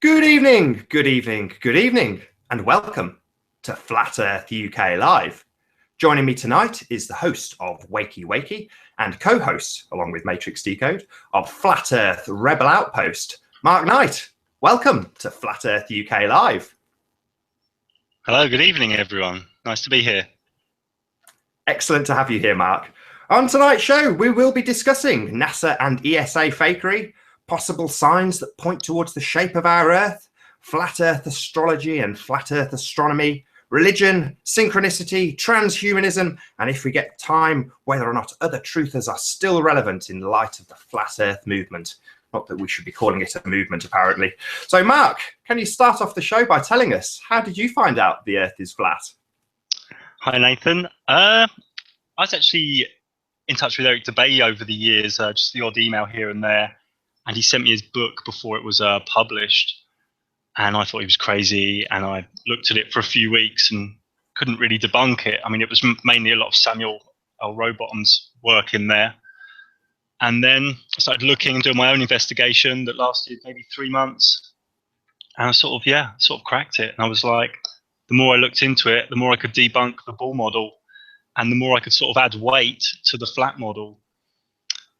Good evening, good evening, good evening, and welcome to Flat Earth UK Live. Joining me tonight is the host of WaykiWayki and co-host, along with Matrix Decode, of Flat Earth Rebel Outpost, Mark Knight. Welcome to Flat Earth UK Live. Hello, good evening, everyone. Nice to be here. Excellent to have you here, Mark. On tonight's show, we will be discussing NASA and ESA fakery, possible signs that point towards the shape of our Earth, flat Earth astrology and flat Earth astronomy, religion, synchronicity, transhumanism, and if we get time, whether or not other truthers are still relevant in light of the flat Earth movement. Not that we should be calling it a movement, apparently. So, Mark, can you start off the show by telling us, how did you find out the Earth is flat? Hi, Nathan. I was actually in touch with Eric DeBay over the years, just the odd email here and there. And he sent me his book before it was published. And I thought he was crazy. And I looked at it for a few weeks and couldn't really debunk it. I mean, it was mainly a lot of Samuel L. Rowbottom's work in there. And then I started looking and doing my own investigation that lasted maybe 3 months. And I sort of cracked it. And I was like, the more I looked into it, the more I could debunk the Bull model. And the more I could sort of add weight to the flat model.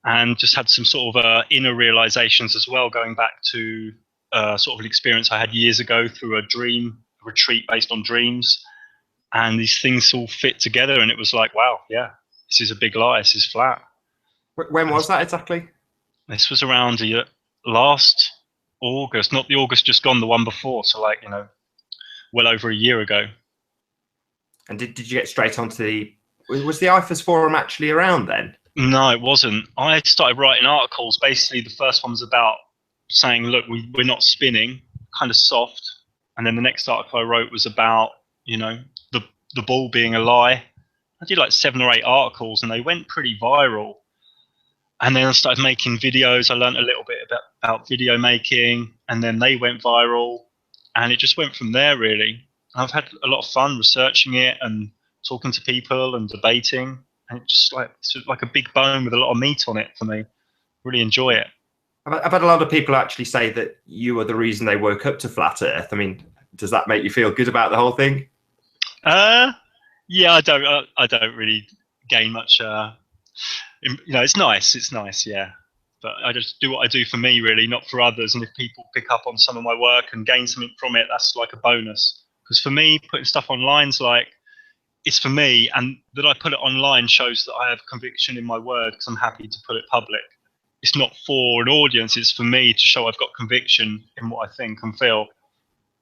And just had some sort of inner realizations as well, going back to sort of an experience I had years ago through a retreat based on dreams. And these things all fit together. And it was like, wow, yeah, this is a big lie. This is flat. When was that exactly? This was around last August, not the August just gone, the one before. So like, well over a year ago. And did you get straight onto was the IFAS forum actually around then? No, it wasn't. I started writing articles. Basically, the first one was about saying, look, we're not spinning, kind of soft. And then the next article I wrote was about, the ball being a lie. I did like 7 or 8 articles and they went pretty viral. And then I started making videos. I learned a little bit about video making, and then they went viral. And it just went from there, really. I've had a lot of fun researching it and talking to people and debating. And it's like a big bone with a lot of meat on it for me. Really enjoy it. I've had a lot of people actually say that you were the reason they woke up to flat Earth. I mean, does that make you feel good about the whole thing? Yeah, I don't really gain much. It's nice. It's nice, yeah. But I just do what I do for me, really, not for others. And if people pick up on some of my work and gain something from it, that's like a bonus. Because for me, putting stuff online's like, it's for me, and that I put it online shows that I have conviction in my word because I'm happy to put it public. It's not for an audience, it's for me to show I've got conviction in what I think and feel.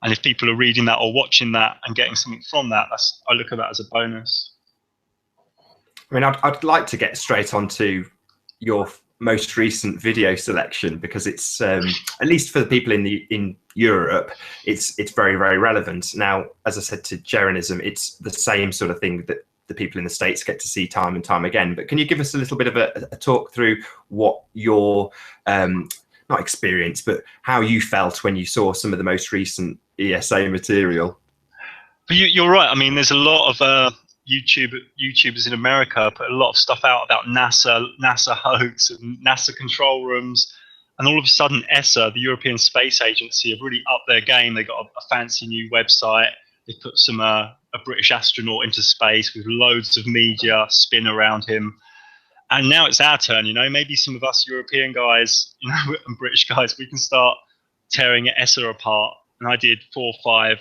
And if people are reading that or watching that and getting something from that, I look at that as a bonus. I mean, I'd like to get straight onto your most recent video selection because it's at least for the people in Europe, it's very, very relevant. Now, as I said to Jeranism, it's the same sort of thing that the people in the States get to see time and time again. But can you give us a little bit of a talk through what your not experience, but how you felt when you saw some of the most recent ESA material? But you're right. I mean, there's a lot of YouTubers in America put a lot of stuff out about NASA hoax and NASA control rooms, and all of a sudden ESA, the European Space Agency, have really upped their game. They got a fancy new website. They put a British astronaut into space with loads of media spin around him, and now it's our turn. Maybe some of us European guys, and British guys, we can start tearing ESA apart. And I did 4 or 5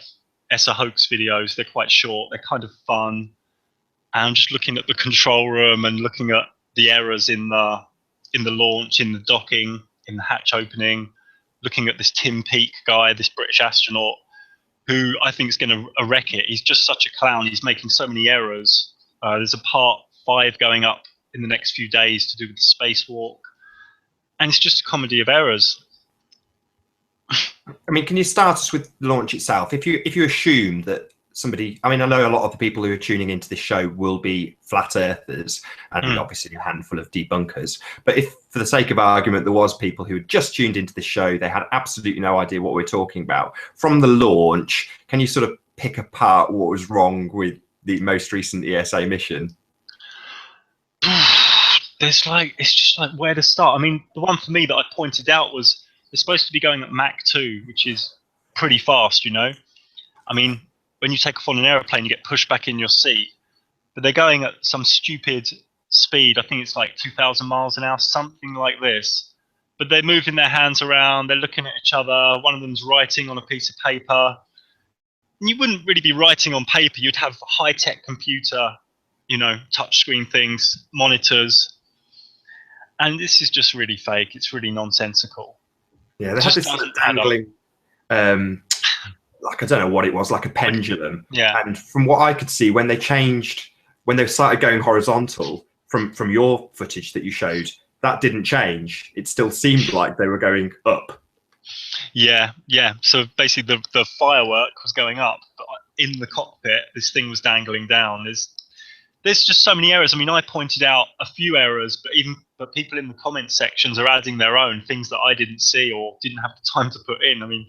ESA hoax videos. They're quite short. They're kind of fun. And I'm just looking at the control room and looking at the errors in the launch, in the docking, in the hatch opening, looking at this Tim Peake guy, this British astronaut, who I think is going to wreck it. He's just such a clown. He's making so many errors. There's a part 5 going up in the next few days to do with the spacewalk. And it's just a comedy of errors. I mean, can you start us with the launch itself? If you assume that somebody, I mean, I know a lot of the people who are tuning into this show will be flat earthers and obviously a handful of debunkers. But if, for the sake of argument, there was people who had just tuned into the show, they had absolutely no idea what we're talking about. From the launch, can you sort of pick apart what was wrong with the most recent ESA mission? It's just where to start. I mean, the one for me that I pointed out was they're supposed to be going at Mach 2, which is pretty fast, you know. I mean, when you take off on an aeroplane, you get pushed back in your seat, but they're going at some stupid speed. I think it's like 2,000 miles an hour, something like this. But they're moving their hands around, they're looking at each other, one of them's writing on a piece of paper. And you wouldn't really be writing on paper, you'd have a high-tech computer, you know, touchscreen things, monitors. And this is just really fake, it's really nonsensical. Yeah, they had this sort of dangling, like, I don't know what it was, like a pendulum. Yeah. And from what I could see, when they started going horizontal from your footage that you showed, that didn't change. It still seemed like they were going up. Yeah. So basically the firework was going up, but in the cockpit, this thing was dangling down. There's just so many errors. I mean, I pointed out a few errors, but people in the comment sections are adding their own things that I didn't see or didn't have the time to put in. I mean,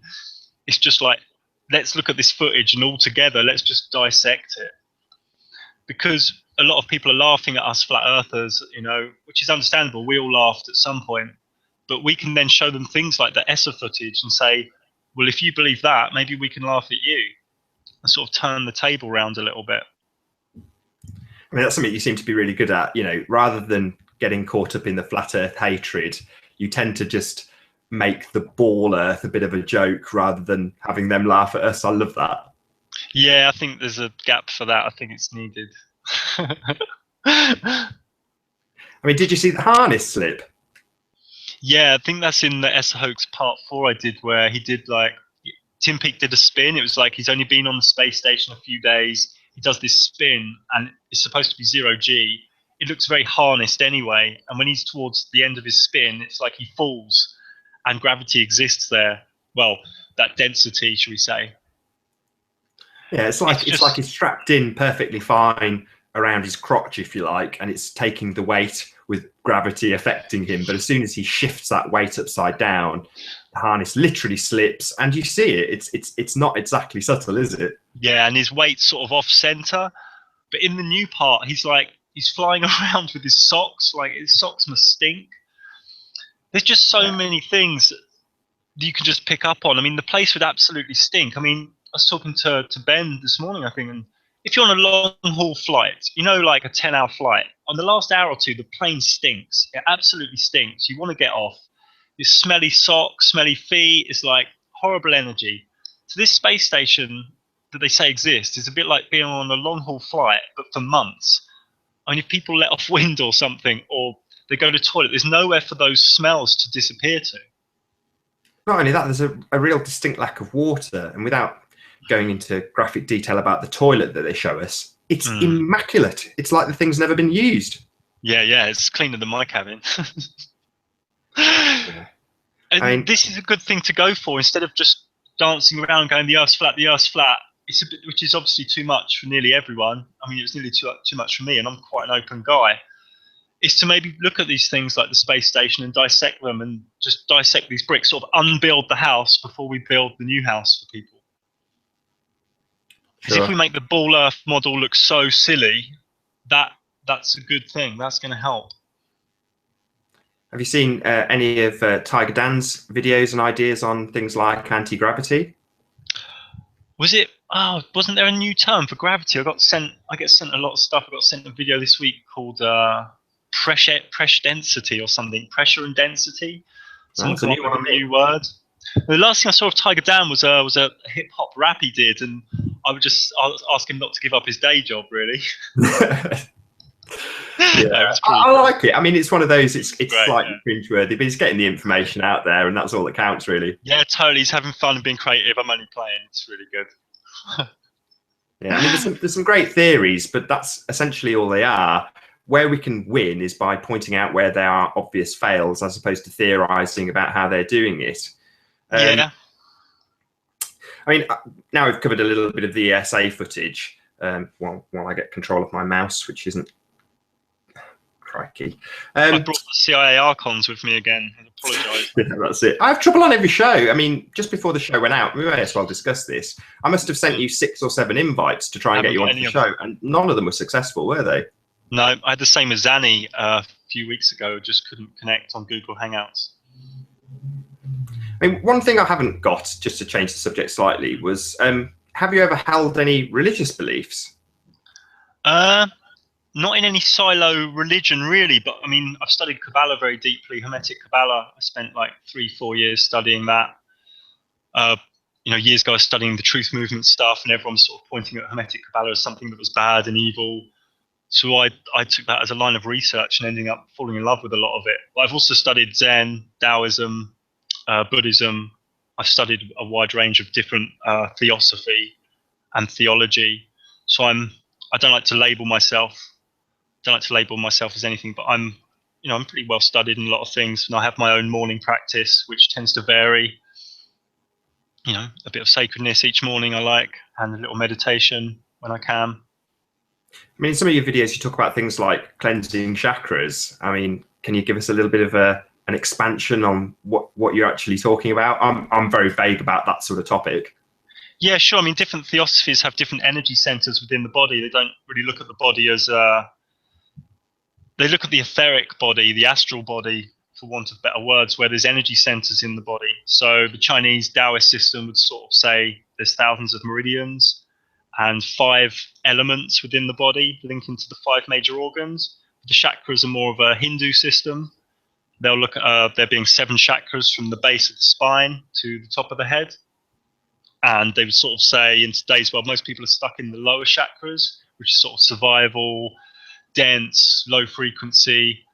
it's just like, let's look at this footage and all together, let's just dissect it. Because a lot of people are laughing at us flat earthers, you know, which is understandable. We all laughed at some point, but we can then show them things like the ESSA footage and say, well, if you believe that, maybe we can laugh at you, and sort of turn the table round a little bit. I mean, that's something you seem to be really good at, you know, rather than getting caught up in the flat earth hatred, you tend to just make the ball earth a bit of a joke rather than having them laugh at us. I love that. Yeah, I think there's a gap for that. I think it's needed. I mean, did you see the harness slip? Yeah, I think that's in the ESSA hoax part 4 I did, where he did like, Tim Peake did a spin. It was like he's only been on the space station a few days. He does this spin and it's supposed to be 0G. It looks very harnessed anyway. And when he's towards the end of his spin, it's like he falls and gravity exists there. Well, that density, should we say. Yeah, it's like he's strapped in perfectly fine around his crotch, if you like, and it's taking the weight with gravity affecting him. But as soon as he shifts that weight upside down, the harness literally slips, and you see it. It's not exactly subtle, is it? Yeah, and his weight's sort of off center. But in the new part, he's flying around with his socks. Like, his socks must stink. There's just so many things that you can just pick up on. I mean, the place would absolutely stink. I mean, I was talking to Ben this morning, I think, and if you're on a long haul flight, you know, like a 10-hour flight, on the last hour or two, the plane stinks. It absolutely stinks. You want to get off. This smelly socks, smelly feet, it's like horrible energy. So this space station that they say exists is a bit like being on a long haul flight, but for months. I mean, if people let off wind or something, or they go to the toilet, there's nowhere for those smells to disappear to. Not only that, there's a real distinct lack of water, and without going into graphic detail about the toilet that they show us, it's immaculate. It's like the thing's never been used. Yeah, it's cleaner than my cabin. Yeah. And I mean, this is a good thing to go for instead of just dancing around going the Earth's flat, the Earth's flat. It's a bit, which is obviously too much for nearly everyone. I mean, it was nearly too much for me, and I'm quite an open guy. Is to maybe look at these things like the space station and dissect them, and just dissect these bricks, sort of unbuild the house before we build the new house for people. Because if we make the ball Earth model look so silly, that's a good thing. That's going to help. Have you seen any of Tiger Dan's videos and ideas on things like anti-gravity? Wasn't there a new term for gravity? I get sent a lot of stuff. I got sent a video this week called pressure density or something. Pressure and density. Someone come up with a new word. The last thing I saw of Tiger Dan was a hip hop rap he did, and I would just ask him not to give up his day job, really. Yeah, I like it. I mean, it's one of those. It's great, slightly cringeworthy, but he's getting the information out there, and that's all that counts, really. Yeah, totally. He's having fun and being creative. I'm only playing. It's really good. Yeah, I mean, there's some great theories, but that's essentially all they are. Where we can win is by pointing out where there are obvious fails, as opposed to theorizing about how they're doing it. Yeah. I mean, now we've covered a little bit of the ESA footage. While I get control of my mouse, which isn't. Crikey. I brought the CIA Archons with me again. I apologise. Yeah, that's it. I have trouble on every show. I mean, just before the show went out, we may as well discuss this. I must have sent you 6 or 7 invites to try and get you onto the show, and none of them were successful, were they? No, I had the same as Zanny a few weeks ago. Just couldn't connect on Google Hangouts. I mean, one thing I haven't got, just to change the subject slightly, was have you ever held any religious beliefs? Not in any silo religion, really, but I mean, I've studied Kabbalah very deeply, Hermetic Kabbalah. I spent like 3-4 years studying that. Years ago, I was studying the truth movement stuff, and everyone was sort of pointing at Hermetic Kabbalah as something that was bad and evil. So I took that as a line of research and ending up falling in love with a lot of it. But I've also studied Zen, Taoism, Buddhism. I've studied a wide range of different theosophy and theology. So I don't like to label myself. Don't like to label myself as anything, but I'm pretty well studied in a lot of things, and I have my own morning practice, which tends to vary. A bit of sacredness each morning I like, and a little meditation when I can. I mean, in some of your videos, you talk about things like cleansing chakras. I mean, can you give us a little bit of an expansion on what you're actually talking about? I'm very vague about that sort of topic. Yeah, sure. I mean, different theosophies have different energy centers within the body. They don't really look at the body as they look at the etheric body, the astral body, for want of better words, where there's energy centers in the body. So the Chinese Taoist system would sort of say there's thousands of meridians and 5 elements within the body link into the 5 major organs. The chakras are more of a Hindu system. They'll look at there being 7 chakras from the base of the spine to the top of the head. And they would sort of say in today's world, most people are stuck in the lower chakras, which is sort of survival, dense, low frequency.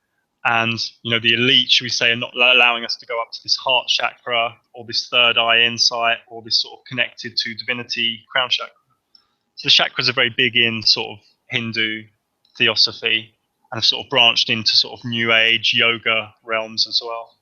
And the elite, should we say, are not allowing us to go up to this heart chakra or this third eye insight or this sort of connected to divinity crown chakra. So the chakras are very big in sort of Hindu theosophy and have sort of branched into sort of New Age yoga realms as well.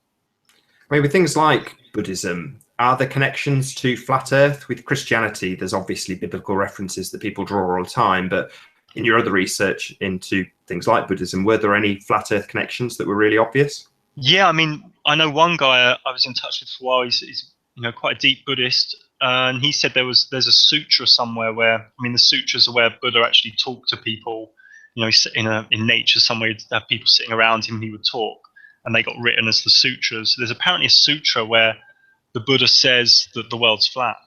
I mean, with things like Buddhism, are there connections to flat Earth? With Christianity, there's obviously biblical references that people draw all the time, but in your other research into things like Buddhism, were there any flat Earth connections that were really obvious? Yeah, I mean, I know one guy I was in touch with for a while. He's quite a deep Buddhist, and he said there's a sutra somewhere where, I mean, the sutras are where Buddha actually talked to people. In nature somewhere, he'd have people sitting around him, he would talk, and they got written as the sutras. There's apparently a sutra where the Buddha says that the world's flat.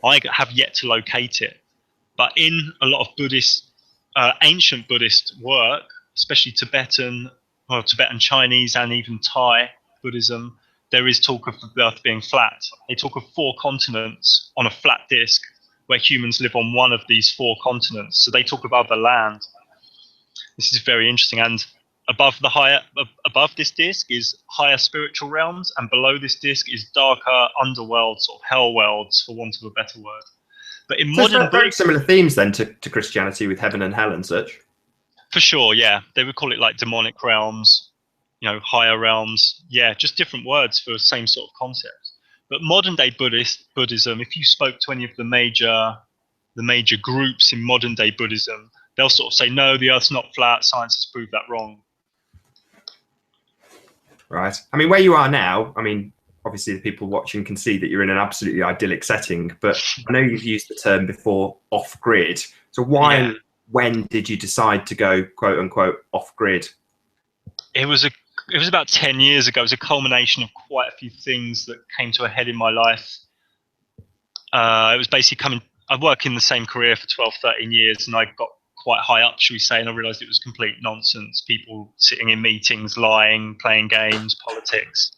I have yet to locate it, but in a lot of ancient Buddhist work, especially Tibetan, Chinese, and even Thai Buddhism, there is talk of the Earth being flat. They talk of 4 continents on a flat disk, where humans live on one of these 4 continents. So they talk about the land. This is very interesting. And above this disk is higher spiritual realms, and below this disk is darker underworlds, or hell worlds, for want of a better word. But in modern very similar themes then to Christianity, with heaven and hell and such. For sure, yeah. They would call it like demonic realms, higher realms. Yeah, just different words for the same sort of concept. But modern day Buddhism, if you spoke to any of the major groups in modern day Buddhism, they'll sort of say, no, the Earth's not flat. Science has proved that wrong. Right. I mean, where you are now, I mean, obviously the people watching can see that you're in an absolutely idyllic setting, but I know you've used the term before, off-grid. So why and when did you decide to go, quote unquote, off-grid? It was about 10 years ago. It was a culmination of quite a few things that came to a head in my life. It was basically I worked in the same career for 12, 13 years, and I got quite high up, should we say, and I realized it was complete nonsense. People sitting in meetings, lying, playing games, politics.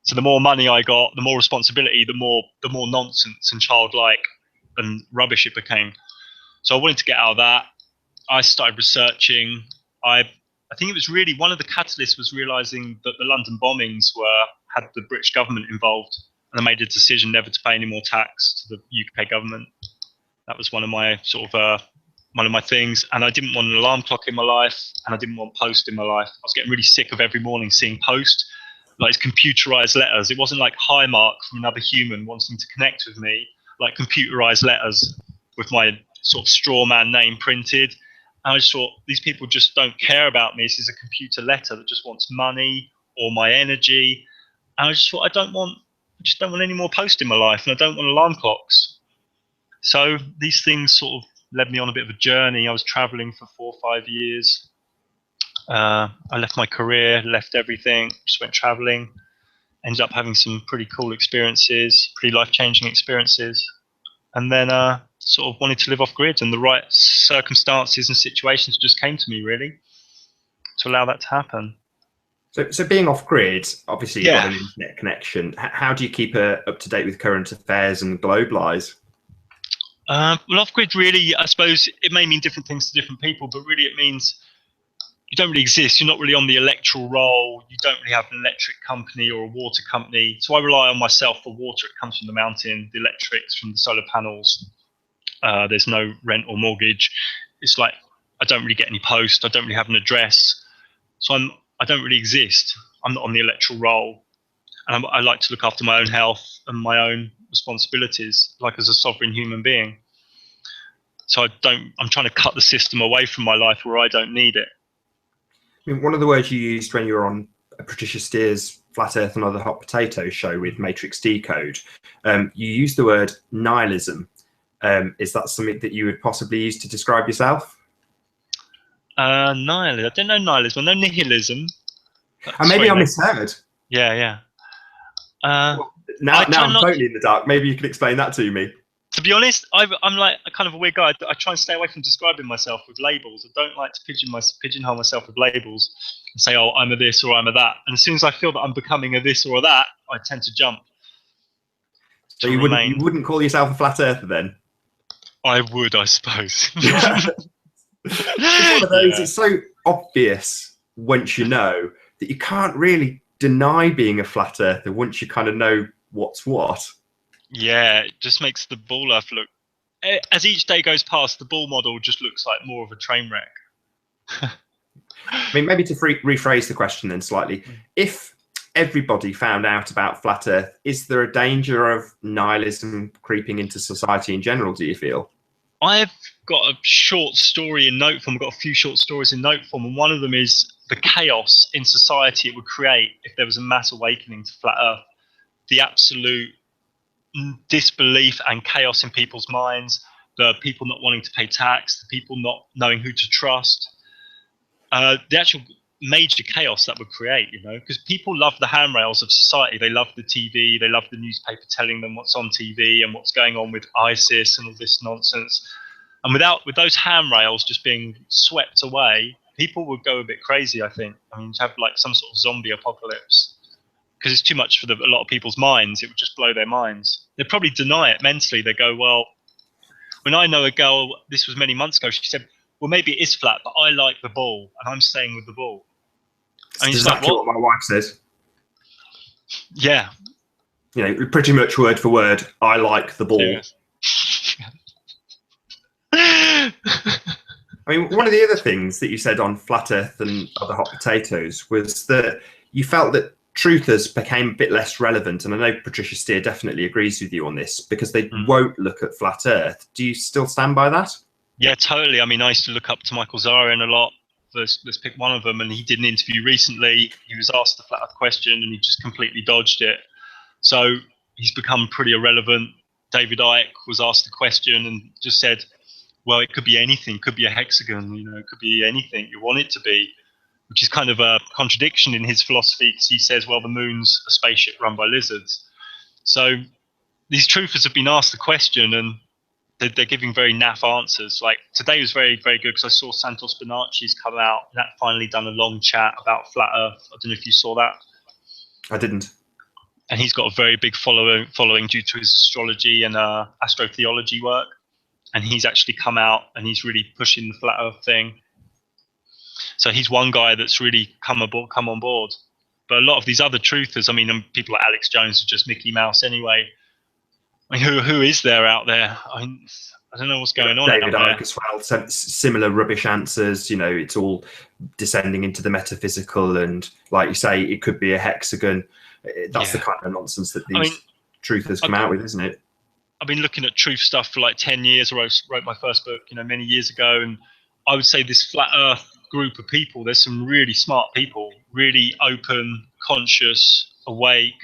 So the more money I got, the more responsibility, the more nonsense and childlike and rubbish it became. So I wanted to get out of that. I started researching. I think it was really one of the catalysts was realizing that the London bombings had the British government involved, and I made a decision never to pay any more tax to the UK government. That was one of my things, and I didn't want an alarm clock in my life, and I didn't want post in my life. I was getting really sick of every morning seeing post, like computerized letters. It wasn't like hi Mark from another human wanting to connect with me, like computerized letters with my sort of straw man name printed. And I just thought, these people just don't care about me. This is a computer letter that just wants money or my energy. And I just thought, I just don't want any more post in my life, and I don't want alarm clocks. So these things sort of led me on a bit of a journey. I was traveling for 4 or 5 years. I left my career, left everything, just went traveling. ended up having some pretty cool experiences, pretty life-changing experiences, and then sort of wanted to live off grid, and the right circumstances and situations just came to me really to allow that to happen. So being off grid, obviously you've Yeah. got an internet connection. How do you keep up to date with current affairs and globalize? Well, off grid really, I suppose it may mean different things to different people, but really it means you don't really exist. You're not really on the electoral roll. You don't really have an electric company or a water company. So I rely on myself for water. It comes from the mountain, the electrics from the solar panels. There's no rent or mortgage. It's like I don't really get any post. I don't really have an address. So I don't really exist. I'm not on the electoral roll. And I like to look after my own health and my own responsibilities, like as a sovereign human being. So I'm trying to cut the system away from my life where I don't need it. I mean, one of the words you used when you were on Patricia Steer's Flat Earth and Other Hot Potatoes show with Matrix Decode, you used the word nihilism. Is that something that you would possibly use to describe yourself? Nihilism. I don't know nihilism. I know nihilism. Maybe I misheard. Yeah. Well, now I'm totally in the dark. Maybe you can explain that to me. To be honest, I'm like a kind of a weird guy. I try and stay away from describing myself with labels. I don't like to pigeonhole myself with labels and say, oh, I'm a this or I'm a that. And as soon as I feel that I'm becoming a this or a that, I tend to jump. So you wouldn't call yourself a flat earther then? I would, I suppose. It's one of those, it's so obvious once you know that you can't really deny being a flat earther once you kind of know what's what. Yeah, it just makes the ball earth look, as each day goes past, the ball model just looks like more of a train wreck. I mean, maybe to rephrase the question then slightly, if everybody found out about flat earth, is there a danger of nihilism creeping into society in general, do you feel? I've got a short story in note form. I've got a few short stories in note form, and one of them is the chaos in society it would create if there was a mass awakening to flat earth. The absolute disbelief and chaos in people's minds, the people not wanting to pay tax, the people not knowing who to trust, the actual major chaos that would create, because people love the handrails of society. They love the TV, they love the newspaper telling them what's on TV and what's going on with ISIS and all this nonsense. And with those handrails just being swept away, people would go a bit crazy, I think. I mean, to have like some sort of zombie apocalypse, because it's too much for a lot of people's minds. It would just blow their minds. They'd probably deny it mentally. They go, well, when I know a girl, this was many months ago, she said, well, maybe it is flat, but I like the ball and I'm staying with the ball. I mean, exactly like, what my wife says. Yeah. Pretty much word for word, I like the ball. Yes. I mean, one of the other things that you said on Flat Earth and Other Hot Potatoes was that you felt that truthers became a bit less relevant, and I know Patricia Steer definitely agrees with you on this, because they won't look at Flat Earth. Do you still stand by that? Yeah, totally. I mean, I used to look up to Michael Zarian a lot. Let's pick one of them, and he did an interview recently. He was asked the Flat Earth question, and he just completely dodged it. So he's become pretty irrelevant. David Icke was asked the question and just said, well, it could be anything. It could be a hexagon, it could be anything you want it to be, which is kind of a contradiction in his philosophy, because he says, well, the moon's a spaceship run by lizards. So these truthers have been asked the question, and they're giving very naff answers. Like today was very, very good, because I saw Santos Bonacci's come out and that finally done a long chat about flat Earth. I don't know if you saw that. I didn't. And he's got a very big following due to his astrology and astrotheology work. And he's actually come out and he's really pushing the flat Earth thing. So he's one guy that's really come on board. But a lot of these other truthers, I mean, people like Alex Jones are just Mickey Mouse anyway. I mean, who is there out there? I don't know what's going on. David Icke as well, similar rubbish answers. It's all descending into the metaphysical, and like you say, it could be a hexagon. That's the kind of nonsense that these truthers come out with, isn't it? I've been looking at truth stuff for like 10 years. I wrote my first book, many years ago, and I would say this flat Earth group of people, there's some really smart people, really open, conscious, awake,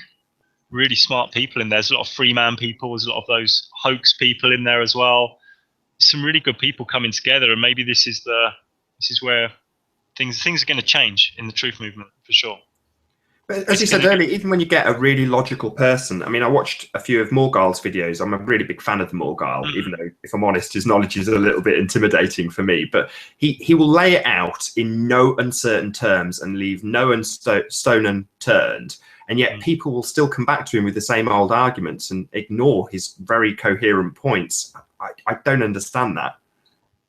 really smart people in there. There's a lot of free man people. There's a lot of those hoax people in there as well. Some really good people coming together, and maybe this is where things are going to change in the truth movement for sure. But as you said earlier, even when you get a really logical person, I mean, I watched a few of Morgul's videos. I'm a really big fan of the Morgul, even though, if I'm honest, his knowledge is a little bit intimidating for me. But he will lay it out in no uncertain terms and leave no stone unturned. And yet people will still come back to him with the same old arguments and ignore his very coherent points. I don't understand that.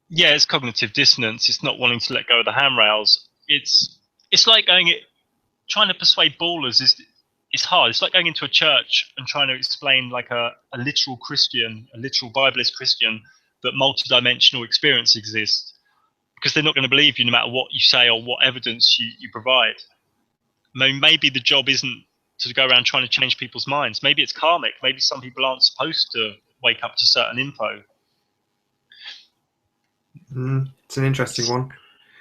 Yeah, it's cognitive dissonance. It's not wanting to let go of the handrails. It's like trying to persuade ballers is hard. It's like going into a church and trying to explain like a literal Christian, a literal Bibleist Christian, that multidimensional experience exists, because they're not going to believe you no matter what you say or what evidence you provide. I mean, maybe the job isn't to go around trying to change people's minds. Maybe it's karmic. Maybe some people aren't supposed to wake up to certain info. It's an interesting one.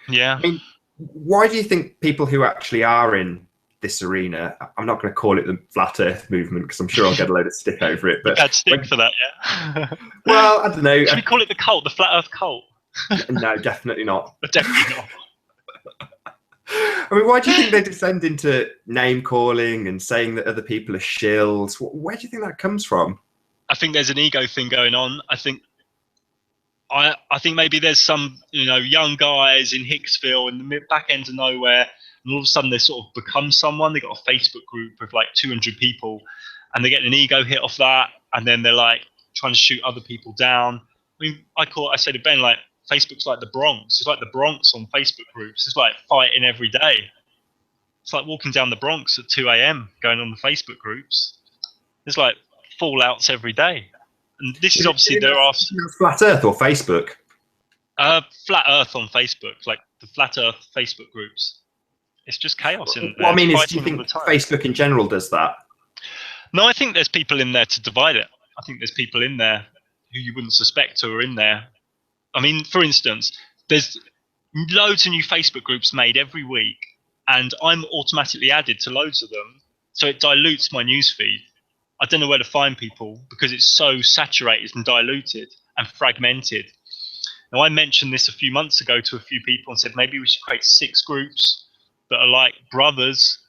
Yeah. I mean, why do you think people who actually are in this arena, I'm not going to call it the flat earth movement because I'm sure I'll get a load of stick over it. But bad stick for that, yeah. Well, I don't know. Should we call it the cult, the flat earth cult? No, definitely not. Definitely not. I mean, why do you think they descend into name calling and saying that other people are shills? Where do you think that comes from? I think there's an ego thing going on. I think maybe there's some, young guys in Hicksville in the back end of nowhere, and all of a sudden they sort of become someone. They got a Facebook group of like 200 people, and they get an ego hit off that, and then they're like trying to shoot other people down. I mean, I say to Ben, like, Facebook's like the Bronx. It's like the Bronx on Facebook groups. It's like fighting every day. It's like walking down the Bronx at 2 a.m. going on the Facebook groups. There's like fallouts every day. And this is obviously there are Flat Earth or Facebook. Flat Earth on Facebook, like the Flat Earth Facebook groups. It's just chaos in there. What I mean is, do you think Facebook in general does that? No, I think there's people in there to divide it. I think there's people in there who you wouldn't suspect who are in there. I mean, for instance, there's loads of new Facebook groups made every week, and I'm automatically added to loads of them, so it dilutes my newsfeed. I don't know where to find people because it's so saturated and diluted and fragmented. Now, I mentioned this a few months ago to a few people and said maybe we should create 6 groups that are like brothers,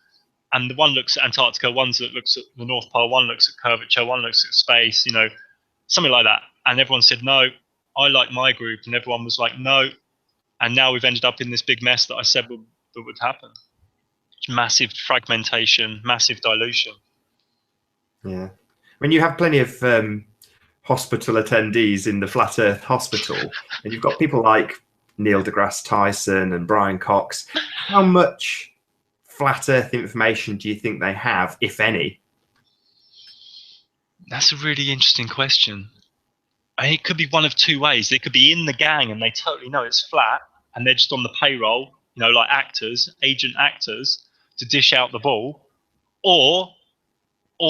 and the one looks at Antarctica, one that looks at the North Pole, one looks at curvature, one looks at space, something like that. And everyone said, no, I like my group, and everyone was like, no. And now we've ended up in this big mess that I said would happen. Massive fragmentation, massive dilution. Yeah. I mean, you have plenty of hospital attendees in the Flat Earth Hospital, and you've got people like Neil deGrasse Tyson and Brian Cox. How much Flat Earth information do you think they have, if any? That's a really interesting question. I mean, it could be one of two ways. They could be in the gang and they totally know it's flat, and they're just on the payroll, like actors, agent actors, to dish out the ball, or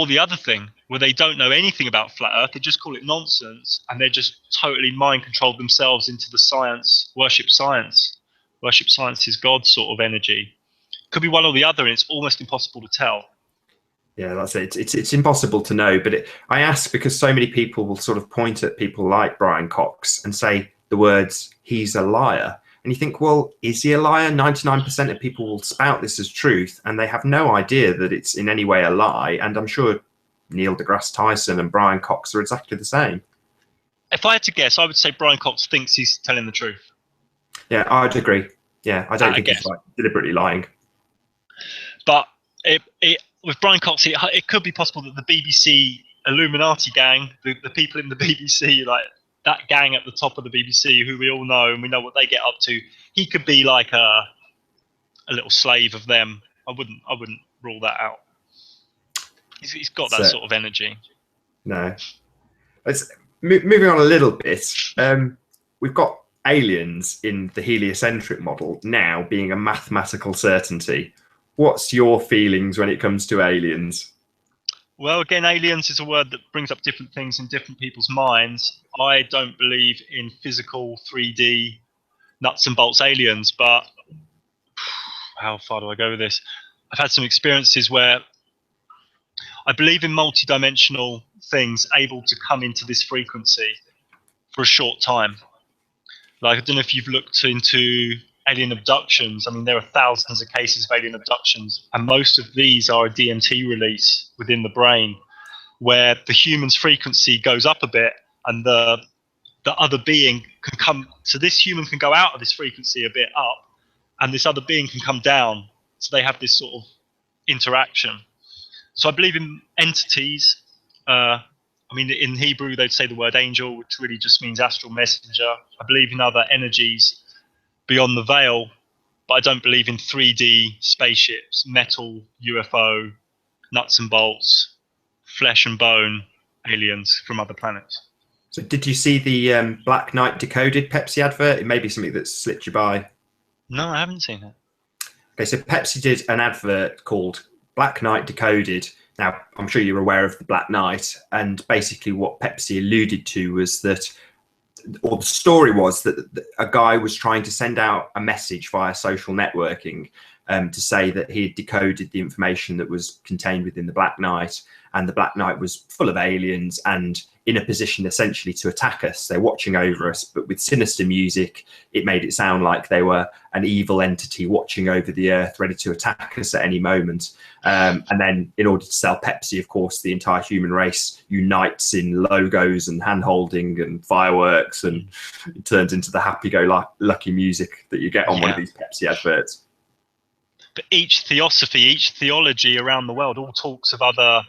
the other thing, where they don't know anything about flat Earth, they just call it nonsense, and they're just totally mind controlled themselves into the science, worship science is God sort of energy. Could be one or the other, and it's almost impossible to tell. Yeah, that's it. It's impossible to know, but I ask because so many people will sort of point at people like Brian Cox and say the words, he's a liar. And you think, well, is he a liar? 99% of people will spout this as truth, and they have no idea that it's in any way a lie. And I'm sure Neil deGrasse Tyson and Brian Cox are exactly the same. If I had to guess, I would say Brian Cox thinks he's telling the truth. Yeah, I'd agree. Yeah, I don't think he's deliberately lying. But with Brian Cox, it could be possible that the BBC Illuminati gang, the people in the BBC, like that gang at the top of the BBC, who we all know and we know what they get up to, he could be like a little slave of them. I wouldn't rule that out. He's got that sort of energy. No. Moving on a little bit, we've got aliens in the heliocentric model now being a mathematical certainty. What's your feelings when it comes to aliens? Well, again, aliens is a word that brings up different things in different people's minds. I don't believe in physical 3D nuts and bolts aliens, but how far do I go with this? I've had some experiences where I believe in multidimensional things able to come into this frequency for a short time. Like, I don't know if you've looked into alien abductions. I mean, there are thousands of cases of alien abductions, and most of these are a DMT release within the brain, where the human's frequency goes up a bit, and the other being can come. So this human can go out of this frequency a bit up, and this other being can come down. So they have this sort of interaction. So I believe in entities. I mean, in Hebrew, they'd say the word angel, which really just means astral messenger. I believe in other energies beyond the veil, but I don't believe in 3D spaceships, metal, UFO, nuts and bolts, flesh and bone aliens from other planets. So did you see the Black Knight Decoded Pepsi advert? It may be something that slipped you by. No, I haven't seen it. Okay, so Pepsi did an advert called Black Knight Decoded. Now, I'm sure you're aware of the Black Knight, and basically what Pepsi alluded to was that, or the story was that a guy was trying to send out a message via social networking to say that he had decoded the information that was contained within the Black Knight, and the Black Knight was full of aliens and in a position essentially to attack us. They're watching over us, but with sinister music, it made it sound like they were an evil entity watching over the earth, ready to attack us at any moment. And then in order to sell Pepsi, of course, the entire human race unites in logos and hand-holding and fireworks, and it turns into the happy-go-lucky music that you get on one of these Pepsi adverts. But each theosophy, each theology around the world all talks of other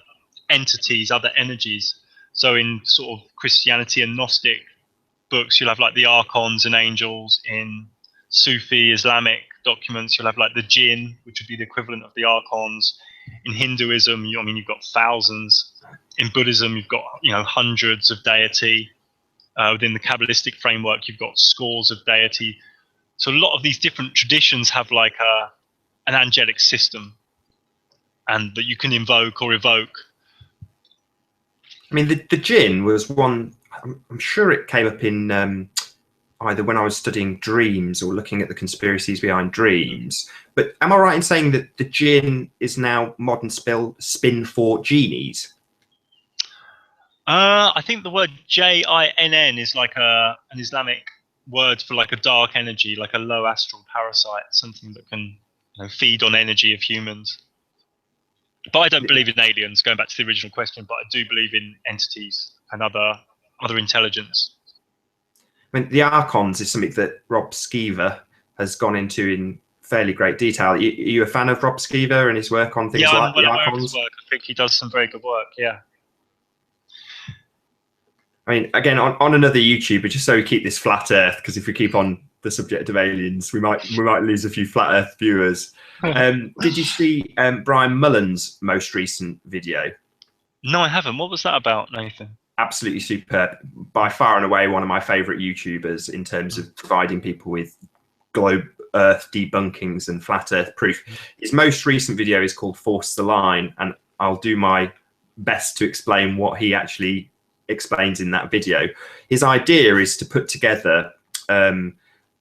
entities, other energies. So in sort of Christianity and Gnostic books, you'll have like the archons and angels. In Sufi Islamic documents, you'll have like the jinn, which would be the equivalent of the archons. In Hinduism, I mean, you've got thousands. In Buddhism, you've got, you know, hundreds of deity. Within the Kabbalistic framework, you've got scores of deity. So a lot of these different traditions have like an angelic system, and that you can invoke or evoke. I mean, the jinn was one, I'm sure it came up in either when I was studying dreams or looking at the conspiracies behind dreams. But am I right in saying that the jinn is now modern spin for genies? I think the word Jinn is like an Islamic word for like a dark energy, like a low astral parasite, something that can, you know, feed on energy of humans. But I don't believe in aliens, going back to the original question, but I do believe in entities and other intelligence. I mean, the archons is something that Rob Skeever has gone into in fairly great detail. Are you a fan of Rob Skeever and his work on things like the archons? I think he does some very good work, yeah. I mean, again, on another YouTuber, just so we keep this flat Earth, because if we keep on the subject of aliens, we might lose a few flat Earth viewers. Did you see Brian Mullen's most recent video? No, I haven't. What was that about, Nathan? Absolutely superb. By far and away one of my favourite YouTubers in terms of providing people with globe Earth debunkings and flat Earth proof. His most recent video is called Force the Line, and I'll do my best to explain what he actually explains in that video. His idea is to put together,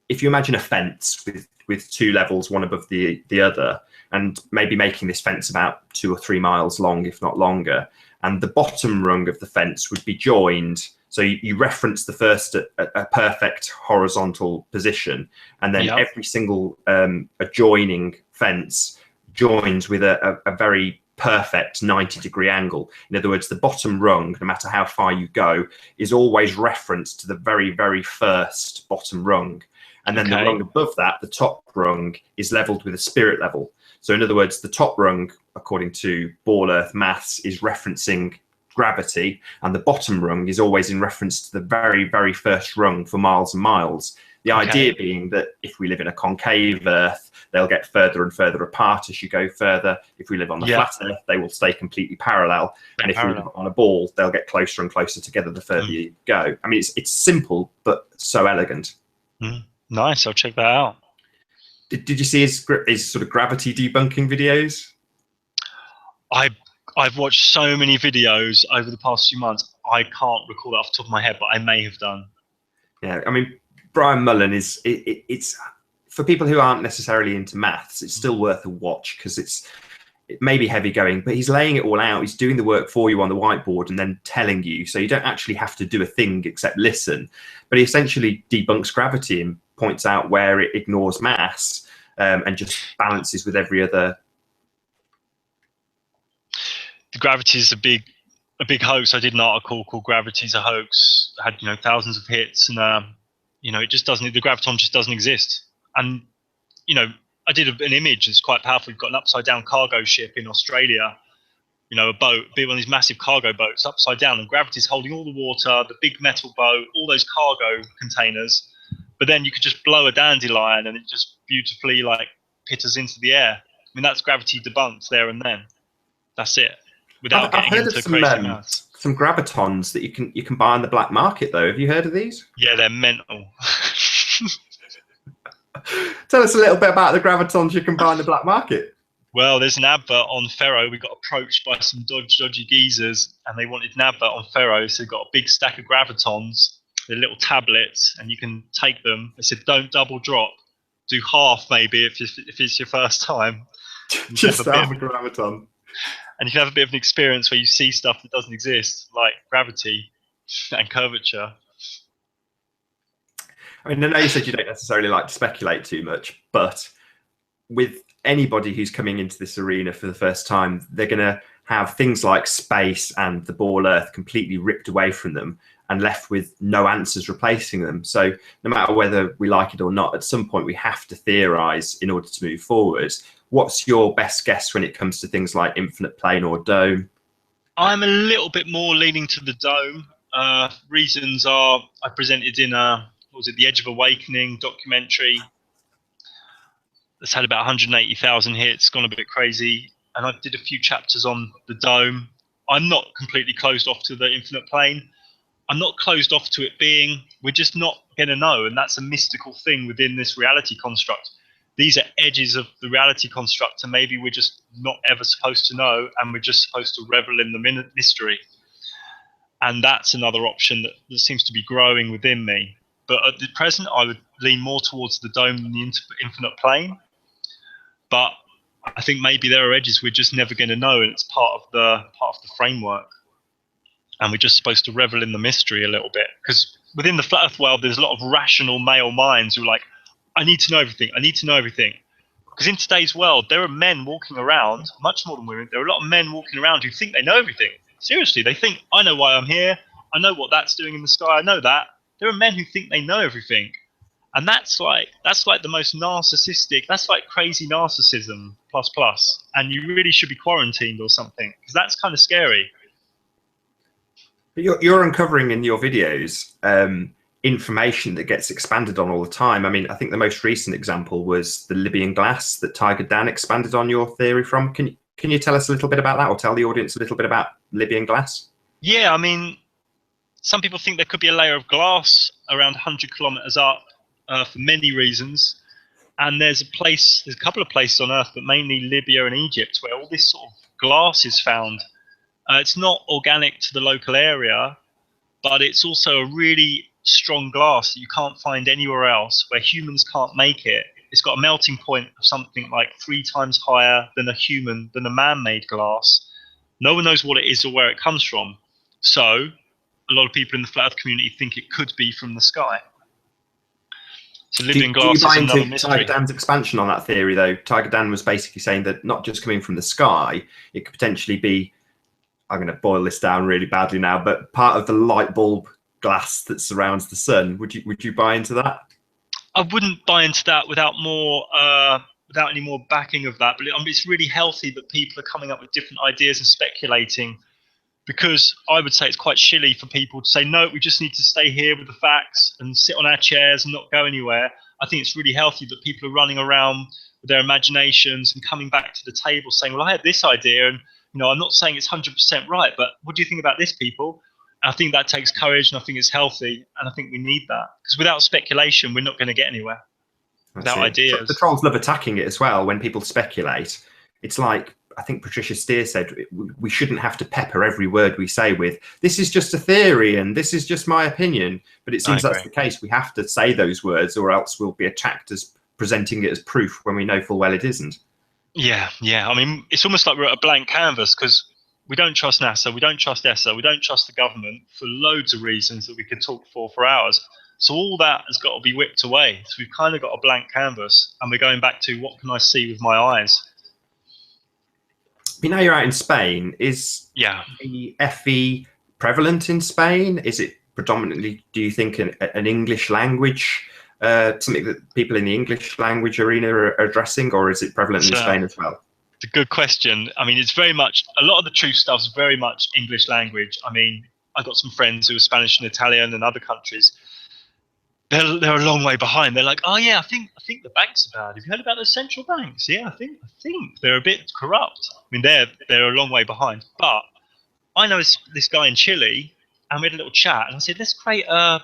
if you imagine a fence with two levels, one above the other, and maybe making this fence about 2 or 3 miles long, if not longer, and the bottom rung of the fence would be joined. So you reference the first at a perfect horizontal position, and then every single adjoining fence joins with a very perfect 90-degree angle. In other words, the bottom rung, no matter how far you go, is always referenced to the very, very first bottom rung. And then the rung above that, the top rung, is leveled with a spirit level. So in other words, the top rung, according to Ball Earth maths, is referencing gravity, and the bottom rung is always in reference to the very, very first rung for miles and miles. The idea being that if we live in a concave Earth, they'll get further and further apart as you go further. If we live on the flat Earth, they will stay completely parallel. And if we live on a ball, they'll get closer and closer together the further you go. I mean, it's simple, but so elegant. Nice, I'll check that out. Did you see his sort of gravity debunking videos? I've watched so many videos over the past few months. I can't recall that off the top of my head, but I may have done. Yeah, I mean, Brian Mullen is it's for people who aren't necessarily into maths, it's still worth a watch, because it may be heavy going, but he's laying it all out. He's doing the work for you on the whiteboard and then telling you, so you don't actually have to do a thing except listen. But he essentially debunks gravity in points out where it ignores mass and just balances with every other. The gravity is a big hoax. I did an article called "Gravity's a Hoax." It had thousands of hits, and it just doesn't. The graviton just doesn't exist. And I did an image that's quite powerful. You've got an upside down cargo ship in Australia. A boat, be one of these massive cargo boats, upside down, and gravity's holding all the water, the big metal boat, all those cargo containers. But then you could just blow a dandelion, and it just beautifully pitters into the air. I mean, that's gravity debunked there and then. That's it. Without I've getting heard into of crazy maths. some gravitons that you can buy on the black market, though. Have you heard of these? Yeah, they're mental. Tell us a little bit about the gravitons you can buy on the black market. Well, there's an advert on Ferro. We got approached by some dodgy geezers, and they wanted an advert on Ferro. So they've got a big stack of gravitons. They're little tablets, and you can take them. They said, don't double drop. Do half maybe if it's your first time. Just have a graviton. And you can have a bit of an experience where you see stuff that doesn't exist, like gravity and curvature. I mean, I know you said you don't necessarily like to speculate too much, but with anybody who's coming into this arena for the first time, they're going to have things like space and the ball Earth completely ripped away from them and left with no answers replacing them. So no matter whether we like it or not, at some point we have to theorize in order to move forward. What's your best guess when it comes to things like infinite plane or dome? I'm a little bit more leaning to the dome. Reasons are I presented in The Edge of Awakening documentary that's had about 180,000 hits, gone a bit crazy. And I did a few chapters on the dome. I'm not completely closed off to the infinite plane. I'm not closed off to it being, we're just not going to know. And that's a mystical thing within this reality construct. These are edges of the reality construct, and maybe we're just not ever supposed to know, and we're just supposed to revel in the mystery. And that's another option that seems to be growing within me. But at the present, I would lean more towards the dome than the infinite plane. But I think maybe there are edges we're just never going to know, and it's part of the framework. And we're just supposed to revel in the mystery a little bit. Because within the flat Earth world, there's a lot of rational male minds who are like, I need to know everything. I need to know everything. Because in today's world, there are men walking around, much more than women. There are a lot of men walking around who think they know everything. Seriously, they think, I know why I'm here. I know what that's doing in the sky. I know that. There are men who think they know everything. And that's like the most narcissistic, that's like crazy narcissism plus. And you really should be quarantined or something, because that's kind of scary. You're uncovering in your videos information that gets expanded on all the time. I mean, I think the most recent example was the Libyan Glass that Tiger Dan expanded on your theory from. Can you tell us a little bit about that, or tell the audience a little bit about Libyan Glass? Yeah, I mean, some people think there could be a layer of glass around 100 kilometers up for many reasons. And there's a couple of places on Earth, but mainly Libya and Egypt, where all this sort of glass is found. It's not organic to the local area, but it's also a really strong glass that you can't find anywhere else, where humans can't make it. It's got a melting point of something like 3 times higher than a man-made glass. No one knows what it is or where it comes from. So a lot of people in the flat Earth community think it could be from the sky. So Libyan Glass is another mystery. Tiger Dan's expansion on that theory, though? Tiger Dan was basically saying that not just coming from the sky, it could potentially be, I'm going to boil this down really badly now, but part of the light bulb glass that surrounds the sun. Would you buy into that? I wouldn't buy into that without any more backing of that. But it's really healthy that people are coming up with different ideas and speculating, because I would say it's quite shilly for people to say, no, we just need to stay here with the facts and sit on our chairs and not go anywhere. I think it's really healthy that people are running around with their imaginations and coming back to the table saying, well, I had this idea, and I'm not saying it's 100% right, but what do you think about this, people? I think that takes courage, and I think it's healthy, and I think we need that, because without speculation, we're not going to get anywhere. Without ideas. The trolls love attacking it as well. When people speculate, it's like, I think Patricia Steer said, we shouldn't have to pepper every word we say with, this is just a theory and this is just my opinion. But it seems that's the case. We have to say those words, or else we'll be attacked as presenting it as proof when we know full well it isn't. Yeah. I mean, it's almost like we're at a blank canvas, because we don't trust NASA, we don't trust ESA, we don't trust the government for loads of reasons that we could talk for hours. So all that has got to be whipped away. So we've kind of got a blank canvas, and we're going back to what can I see with my eyes. You know, you're out in Spain. Is the FE prevalent in Spain? Is it predominantly, do you think, an English language, something that people in the English language arena are addressing, or is it prevalent in Spain as well? It's a good question. I mean, it's very much, a lot of the truth stuff is very much English language. I mean, I've got some friends who are Spanish and Italian and other countries. They're a long way behind. They're like, oh yeah, I think the banks are bad. Have you heard about the central banks? Yeah, I think they're a bit corrupt. I mean, they're a long way behind. But I know this guy in Chile, and we had a little chat, and I said, let's create a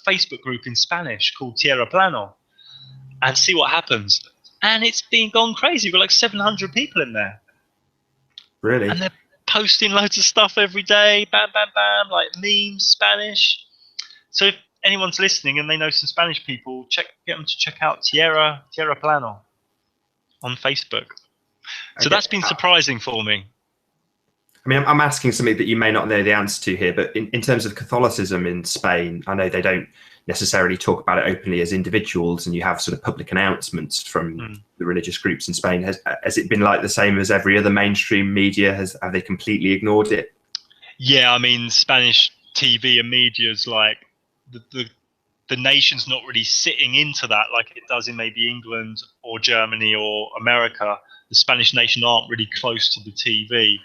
Facebook group in Spanish called Tierra Plano, and see what happens. And it's gone crazy. We've got like 700 people in there. Really? And they're posting loads of stuff every day. Bam, bam, bam, like memes, Spanish. So if anyone's listening and they know some Spanish people, get them to check out Tierra Plano on Facebook. So that's been surprising for me. I mean, I'm asking something that you may not know the answer to here, but in terms of Catholicism in Spain, I know they don't necessarily talk about it openly as individuals, and you have sort of public announcements from the religious groups in Spain. Has it been like the same as every other mainstream media? Have they completely ignored it? Yeah, I mean, Spanish TV and media is like the nation's not really sitting into that like it does in maybe England or Germany or America. The Spanish nation aren't really close to the TV.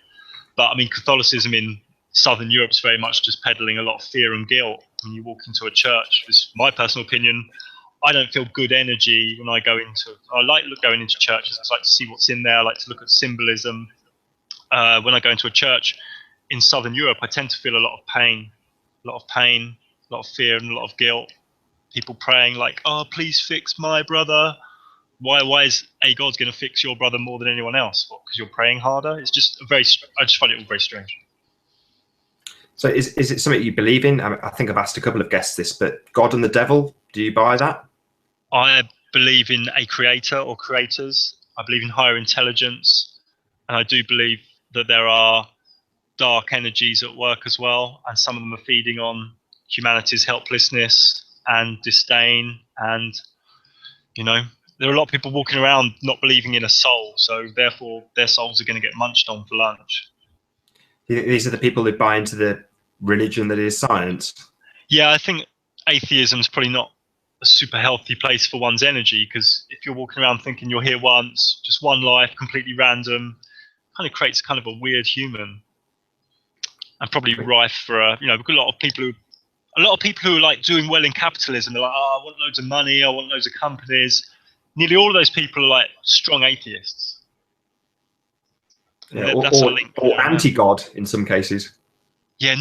But I mean, Catholicism in Southern Europe is very much just peddling a lot of fear and guilt. When you walk into a church, it's my personal opinion, I don't feel good energy when I go into. I like going into churches. I like to see what's in there. I like to look at symbolism. When I go into a church in Southern Europe, I tend to feel a lot of pain, a lot of fear, and a lot of guilt. People praying like, "Oh, please fix my brother." Why is a God's going to fix your brother more than anyone else? Because you're praying harder? It's just I just find it all very strange. So is it something you believe in? I think I've asked a couple of guests this, but God and the devil, do you buy that? I believe in a creator or creators. I believe in higher intelligence. And I do believe that there are dark energies at work as well. And some of them are feeding on humanity's helplessness and disdain. And, you know, there are a lot of people walking around not believing in a soul. So therefore, their souls are going to get munched on for lunch. These are the people that buy into the religion that is science. Yeah, I think atheism is probably not a super healthy place for one's energy, because if you're walking around thinking you're here once, just one life, completely random, kind of creates kind of a weird human, and probably rife for a lot of people who are like doing well in capitalism. They're like, oh, I want loads of money, I want loads of companies. Nearly all of those people are like strong atheists. Yeah, or anti-God in some cases. Yeah,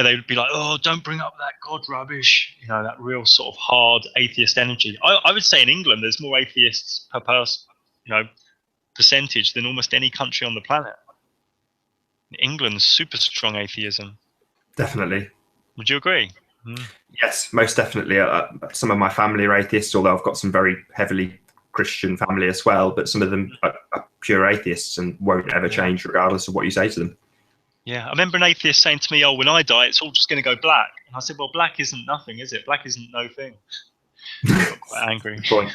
they'd be like, oh, don't bring up that God rubbish. You know, that real sort of hard atheist energy. I would say in England, there's more atheists per person, percentage than almost any country on the planet. England's super strong atheism. Definitely. Would you agree? Yes, most definitely. Some of my family are atheists, although I've got some very heavily Christian family as well, but some of them are pure atheists and won't ever change regardless of what you say to them. Yeah, I remember an atheist saying to me, oh, when I die, it's all just going to go black. And I said, well, black isn't nothing, is it? Black isn't no thing. I got quite angry. Good point.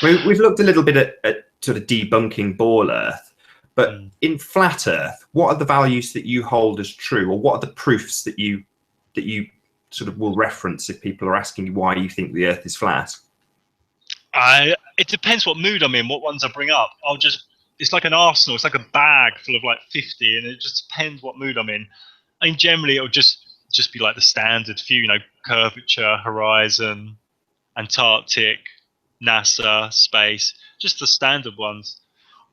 We've looked a little bit at sort of debunking ball Earth, but in flat Earth, what are the values that you hold as true, or what are the proofs that you sort of will reference if people are asking you why you think the Earth is flat? It depends what mood I'm in, what ones I bring up. It's like an arsenal. It's like a bag full of like 50, and it just depends what mood I'm in. I mean, generally it'll just be like the standard few, curvature, horizon, Antarctic, NASA, space, just the standard ones.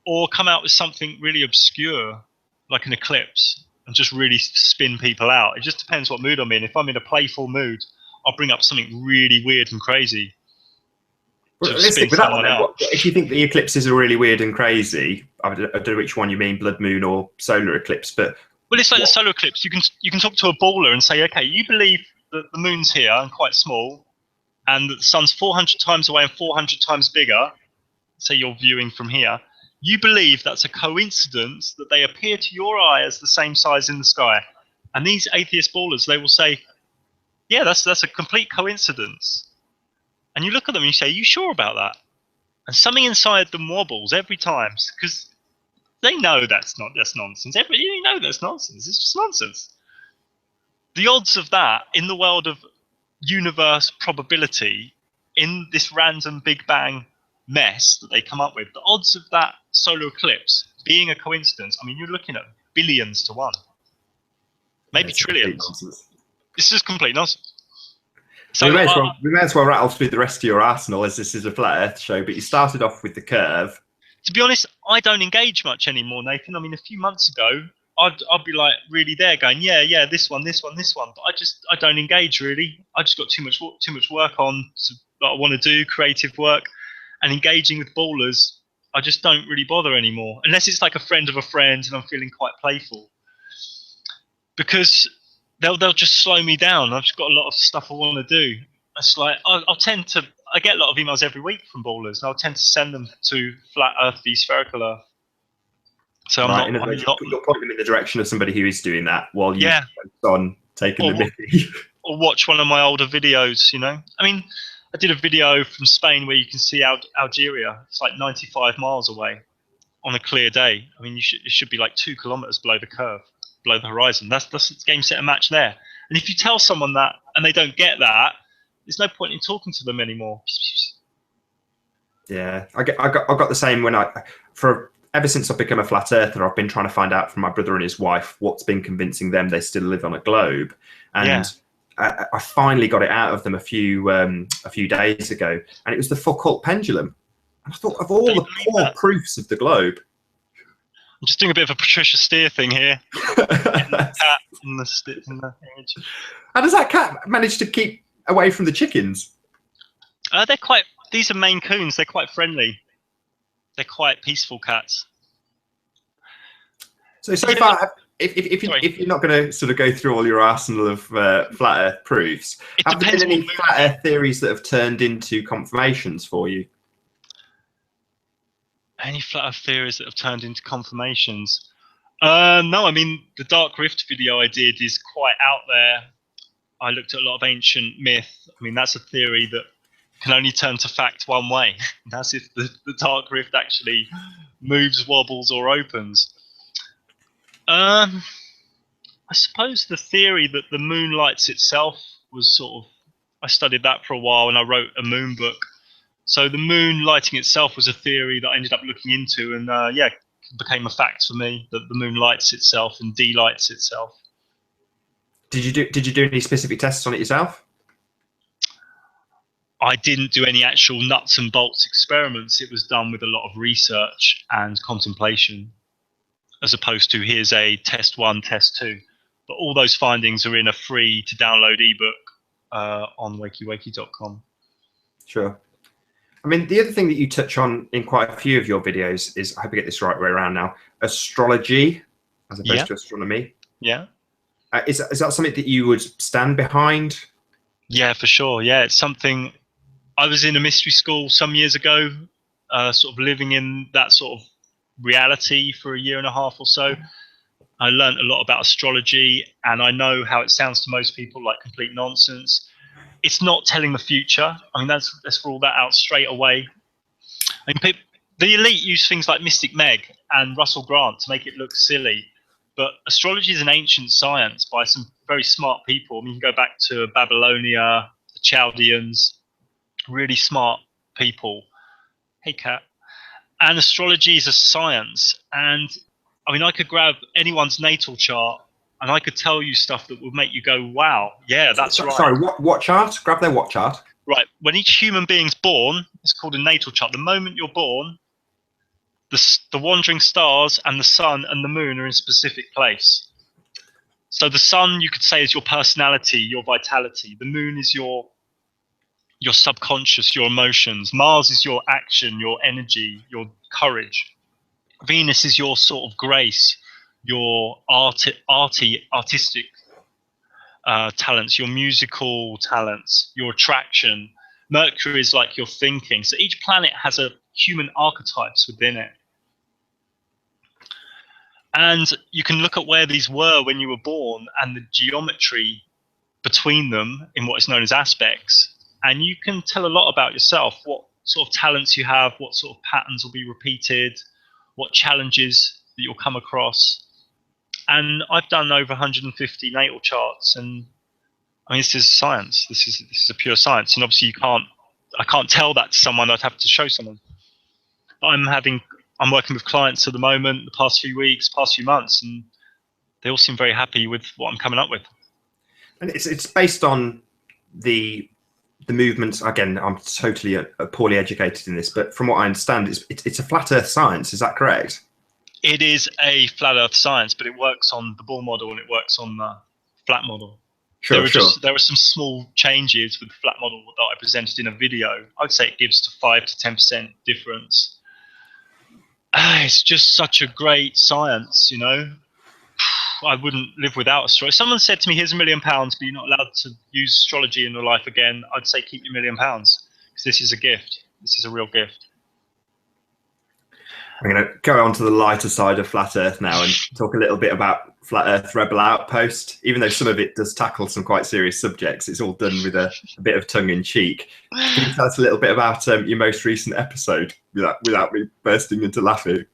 Or come out with something really obscure, like an eclipse, and just really spin people out. It just depends what mood I'm in. If I'm in a playful mood, I'll bring up something really weird and crazy. Let's stick with that one then. If you think the eclipses are really weird and crazy, I don't know which one you mean, blood moon or solar eclipse, but it's like the solar eclipse. You can talk to a baller and say, okay, you believe that the moon's here and quite small, and that the sun's 400 times away and 400 times bigger. Say you're viewing from here. You believe that's a coincidence that they appear to your eye as the same size in the sky. And these atheist ballers, they will say, Yeah, that's a complete coincidence. And you look at them and you say, "Are you sure about that?" And something inside them wobbles every time because they know that's nonsense. You know that's nonsense. It's just nonsense. The odds of that in the world of universe probability, in this random Big Bang mess that they come up with, the odds of that solar eclipse being a coincidence, I mean, you're looking at billions to one, maybe It's complete trillions. nonsense. This is complete nonsense. So So we may as well rattle through the rest of your arsenal, as this is a flat Earth show. But you started off with the curve. to be honest, I don't engage much anymore, Nathan. I mean, a few months ago, I'd be like really there, going, yeah, this one. But I don't engage really. I just got too much work on that I want to do, creative work, and engaging with ballers. I just don't really bother anymore, unless it's like a friend of a friend, and I'm feeling quite playful, because they'll just slow me down. I've just got a lot of stuff I want to do. It's like I get a lot of emails every week from ballers, and I'll tend to send them to flat earthy, spherical Earth. So Right, in other words, you'll point them in the direction of somebody who is doing that while you focus on taking the mickey. Or watch one of my older videos. I mean, I did a video from Spain where you can see Algeria. It's like 95 miles away on a clear day. I mean, it should be like 2 kilometers below the curve, below the horizon. That's game, set, and match there. And if you tell someone that and they don't get that, there's no point in talking to them anymore. Yeah, I got the same when ever since I've become a flat earther, I've been trying to find out from my brother and his wife what's been convincing them they still live on a globe, and I finally got it out of them a few days ago, and it was the Foucault pendulum. And I thought, of all the poor proofs of the globe, I'm just doing a bit of a Patricia Steer thing here. The cat in the image. How does that cat manage to keep away from the chickens? These are Maine Coons. They're quite friendly. They're quite peaceful cats. So far, if you're not going to sort of go through all your arsenal of flat Earth proofs, have there been any flat Earth theories that have turned into confirmations for you? Any flat Earth theories that have turned into confirmations? No, I mean, the Dark Rift video I did is quite out there. I looked at a lot of ancient myth. I mean, that's a theory that can only turn to fact one way. That's if the Dark Rift actually moves, wobbles, or opens. I suppose the theory that the moon lights itself was I studied that for a while, and I wrote a moon book. So the moon lighting itself was a theory that I ended up looking into, and became a fact for me that the moon lights itself and delights itself. Did you do any specific tests on it yourself? I didn't do any actual nuts and bolts experiments. It was done with a lot of research and contemplation, as opposed to here's a test 1, test 2. But all those findings are in a free to download ebook on WaykiWayki.com. Sure. I mean, the other thing that you touch on in quite a few of your videos is, I hope I get this right way around now, astrology as opposed to astronomy. Yeah. Is that something that you would stand behind? Yeah, for sure. Yeah, it's something. I was in a mystery school some years ago, sort of living in that sort of reality for a year and a half or so. I learned a lot about astrology, and I know how it sounds to most people like complete nonsense. It's not telling the future. I mean, let's rule that out straight away. I mean, the elite use things like Mystic Meg and Russell Grant to make it look silly, but astrology is an ancient science by some very smart people. I mean, you can go back to Babylonia, the Chaldeans, really smart people. Hey, cat. And astrology is a science, and I mean, I could grab anyone's natal chart and I could tell you stuff that would make you go, wow, yeah, that's right. Sorry, what chart? Grab their what chart? Right. When each human being's born, it's called a natal chart. The moment you're born, the wandering stars and the sun and the moon are in a specific place. So the sun, you could say, is your personality, your vitality. The moon is your subconscious, your emotions. Mars is your action, your energy, your courage. Venus is your sort of grace, your artistic talents, your musical talents, your attraction. Mercury is like your thinking. So each planet has a human archetypes within it. And you can look at where these were when you were born and the geometry between them in what is known as aspects, and you can tell a lot about yourself, what sort of talents you have, what sort of patterns will be repeated, what challenges that you'll come across. And I've done over 150 natal charts, and I mean, this is science. This is a pure science, and obviously I can't tell that to someone. I'd have to show someone. I'm working with clients at the moment, the past few weeks, past few months, and they all seem very happy with what I'm coming up with. And it's based on the movements. Again, I'm totally poorly educated in this, but from what I understand, it's a flat Earth science. Is that correct? It is a flat Earth science, but it works on the ball model and it works on the flat model. There are some small changes with the flat model that I presented in a video. I'd say it gives to 5 to 10% difference. It's just such a great science, you know. I wouldn't live without astrology. Someone said to me, here's £1 million, but you're not allowed to use astrology in your life again. I'd say keep your £1 million, because this is a gift. This is a real gift. I'm going to go on to the lighter side of Flat Earth now and talk a little bit about Flat Earth Rebel Outpost. Even though some of it does tackle some quite serious subjects, it's all done with a bit of tongue in cheek. Can you tell us a little bit about your most recent episode without me bursting into laughing?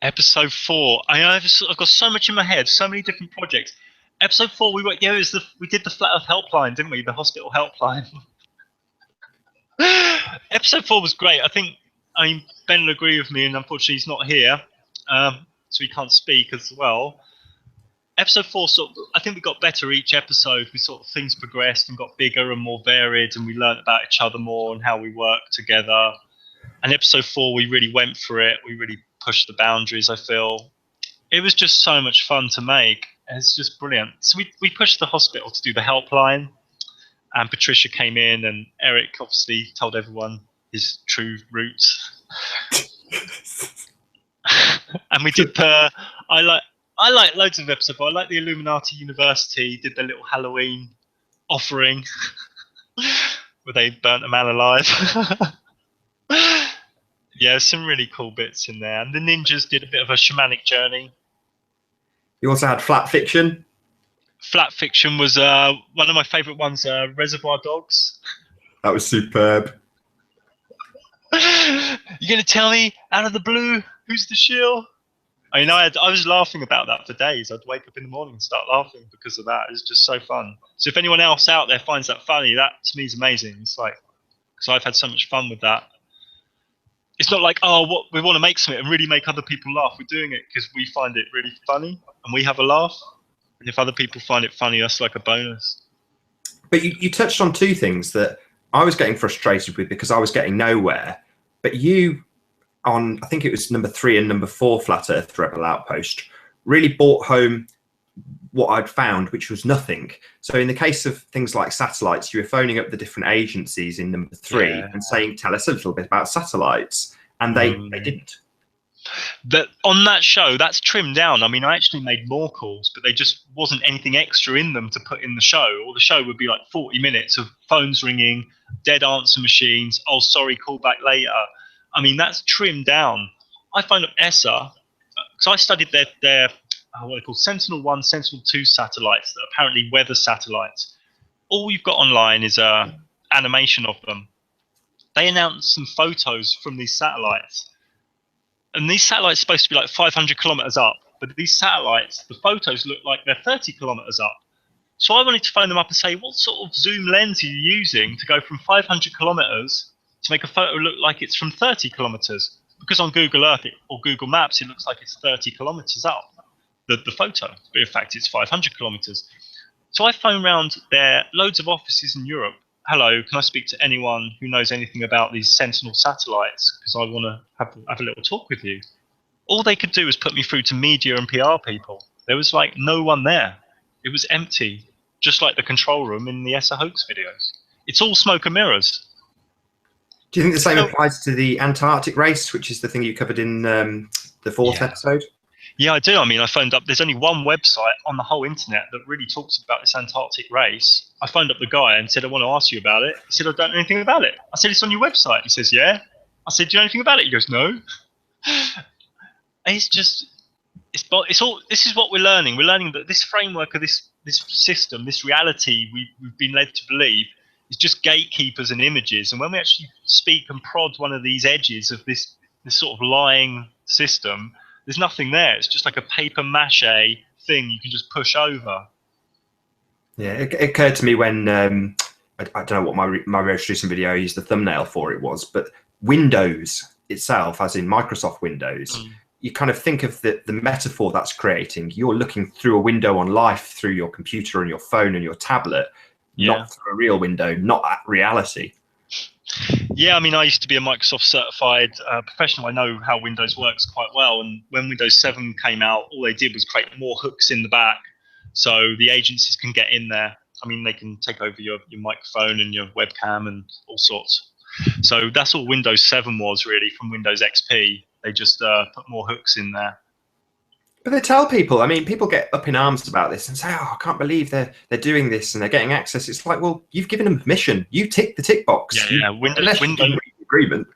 Episode 4. I've got so much in my head, so many different projects. Episode 4, we did the Flat Earth helpline, didn't we? The hospital helpline. Episode 4 was great. I mean, Ben will agree with me, and unfortunately he's not here, so he can't speak as well. Episode 4, I think we got better each episode. Things progressed and got bigger and more varied, and we learned about each other more and how we work together. And episode 4, we really went for it. We really pushed the boundaries, I feel. It was just so much fun to make. It's just brilliant. So we pushed the hospital to do the helpline, and Patricia came in, and Eric obviously told everyone his true roots. And we did I like loads of episodes. I like the Illuminati University did their little Halloween offering where they burnt a man alive. Yeah, some really cool bits in there. And the ninjas did a bit of a shamanic journey. You also had Flat Fiction. Flat Fiction was one of my favourite ones, Reservoir Dogs. That was superb. You're going to tell me out of the blue who's the shill? I mean, I was laughing about that for days. I'd wake up in the morning and start laughing because of that. It's just so fun. So if anyone else out there finds that funny, that to me is amazing. It's like, because I've had so much fun with that. It's not like, what we want to make something and really make other people laugh. We're doing it because we find it really funny and we have a laugh. And if other people find it funny, that's like a bonus. But you touched on two things that I was getting frustrated with because I was getting nowhere. But you, on I think it was number 3 and number 4 Flat Earth Rebel Outpost, really brought home what I'd found, which was nothing. So in the case of things like satellites, you were phoning up the different agencies in number 3 and saying, tell us a little bit about satellites. And they didn't. On that show, that's trimmed down. I mean, I actually made more calls, but there just wasn't anything extra in them to put in the show. Or the show would be like 40 minutes of phones ringing, dead answer machines. Oh, sorry, call back later. I mean, that's trimmed down. I phoned up ESA because I studied their what they call Sentinel-1, Sentinel-2 satellites that are apparently weather satellites. All we've got online is animation of them. They announced some photos from these satellites. And these satellites are supposed to be like 500 kilometers up. But these satellites, the photos look like they're 30 kilometers up. So I wanted to phone them up and say, what sort of zoom lens are you using to go from 500 kilometers to make a photo look like it's from 30 kilometers? Because on Google Earth or Google Maps, it looks like it's 30 kilometers up, the photo. But in fact, it's 500 kilometers. So I phoned around loads of offices in Europe. Hello, can I speak to anyone who knows anything about these Sentinel satellites? Because I want to have a little talk with you. All they could do was put me through to media and PR people. There was like no one there. It was empty, just like the control room in the ESA hoax videos. It's all smoke and mirrors. Do you think the same applies to the Antarctic race, which is the thing you covered in the 4th episode? Yeah, I do. I mean, I phoned up. There's only one website on the whole internet that really talks about this Antarctic race. I phoned up the guy and said, I want to ask you about it. He said, I don't know anything about it. I said, it's on your website. He says, yeah. I said, do you know anything about it? He goes, no. It's just, this is what we're learning. We're learning that this framework of this this system, this reality we've been led to believe is just gatekeepers and images. And when we actually speak and prod one of these edges of this sort of lying system, there's nothing there. It's just like a paper mache thing you can just push over. Yeah, it occurred to me when I don't know what my most recent video I used the thumbnail for it was, but Windows itself, as in Microsoft Windows, you kind of think of the metaphor that's creating. You're looking through a window on life through your computer and your phone and your tablet, not through a real window, not at reality. Yeah, I mean, I used to be a Microsoft certified professional. I know how Windows works quite well. And when Windows 7 came out, all they did was create more hooks in the back so the agencies can get in there. I mean, they can take over your microphone and your webcam and all sorts. So that's all Windows 7 was really from Windows XP. They just put more hooks in there. But they tell people, I mean, people get up in arms about this and say, oh, I can't believe they're doing this and they're getting access. It's like, well, you've given them permission. You tick the tick box. Yeah, Windows agreement.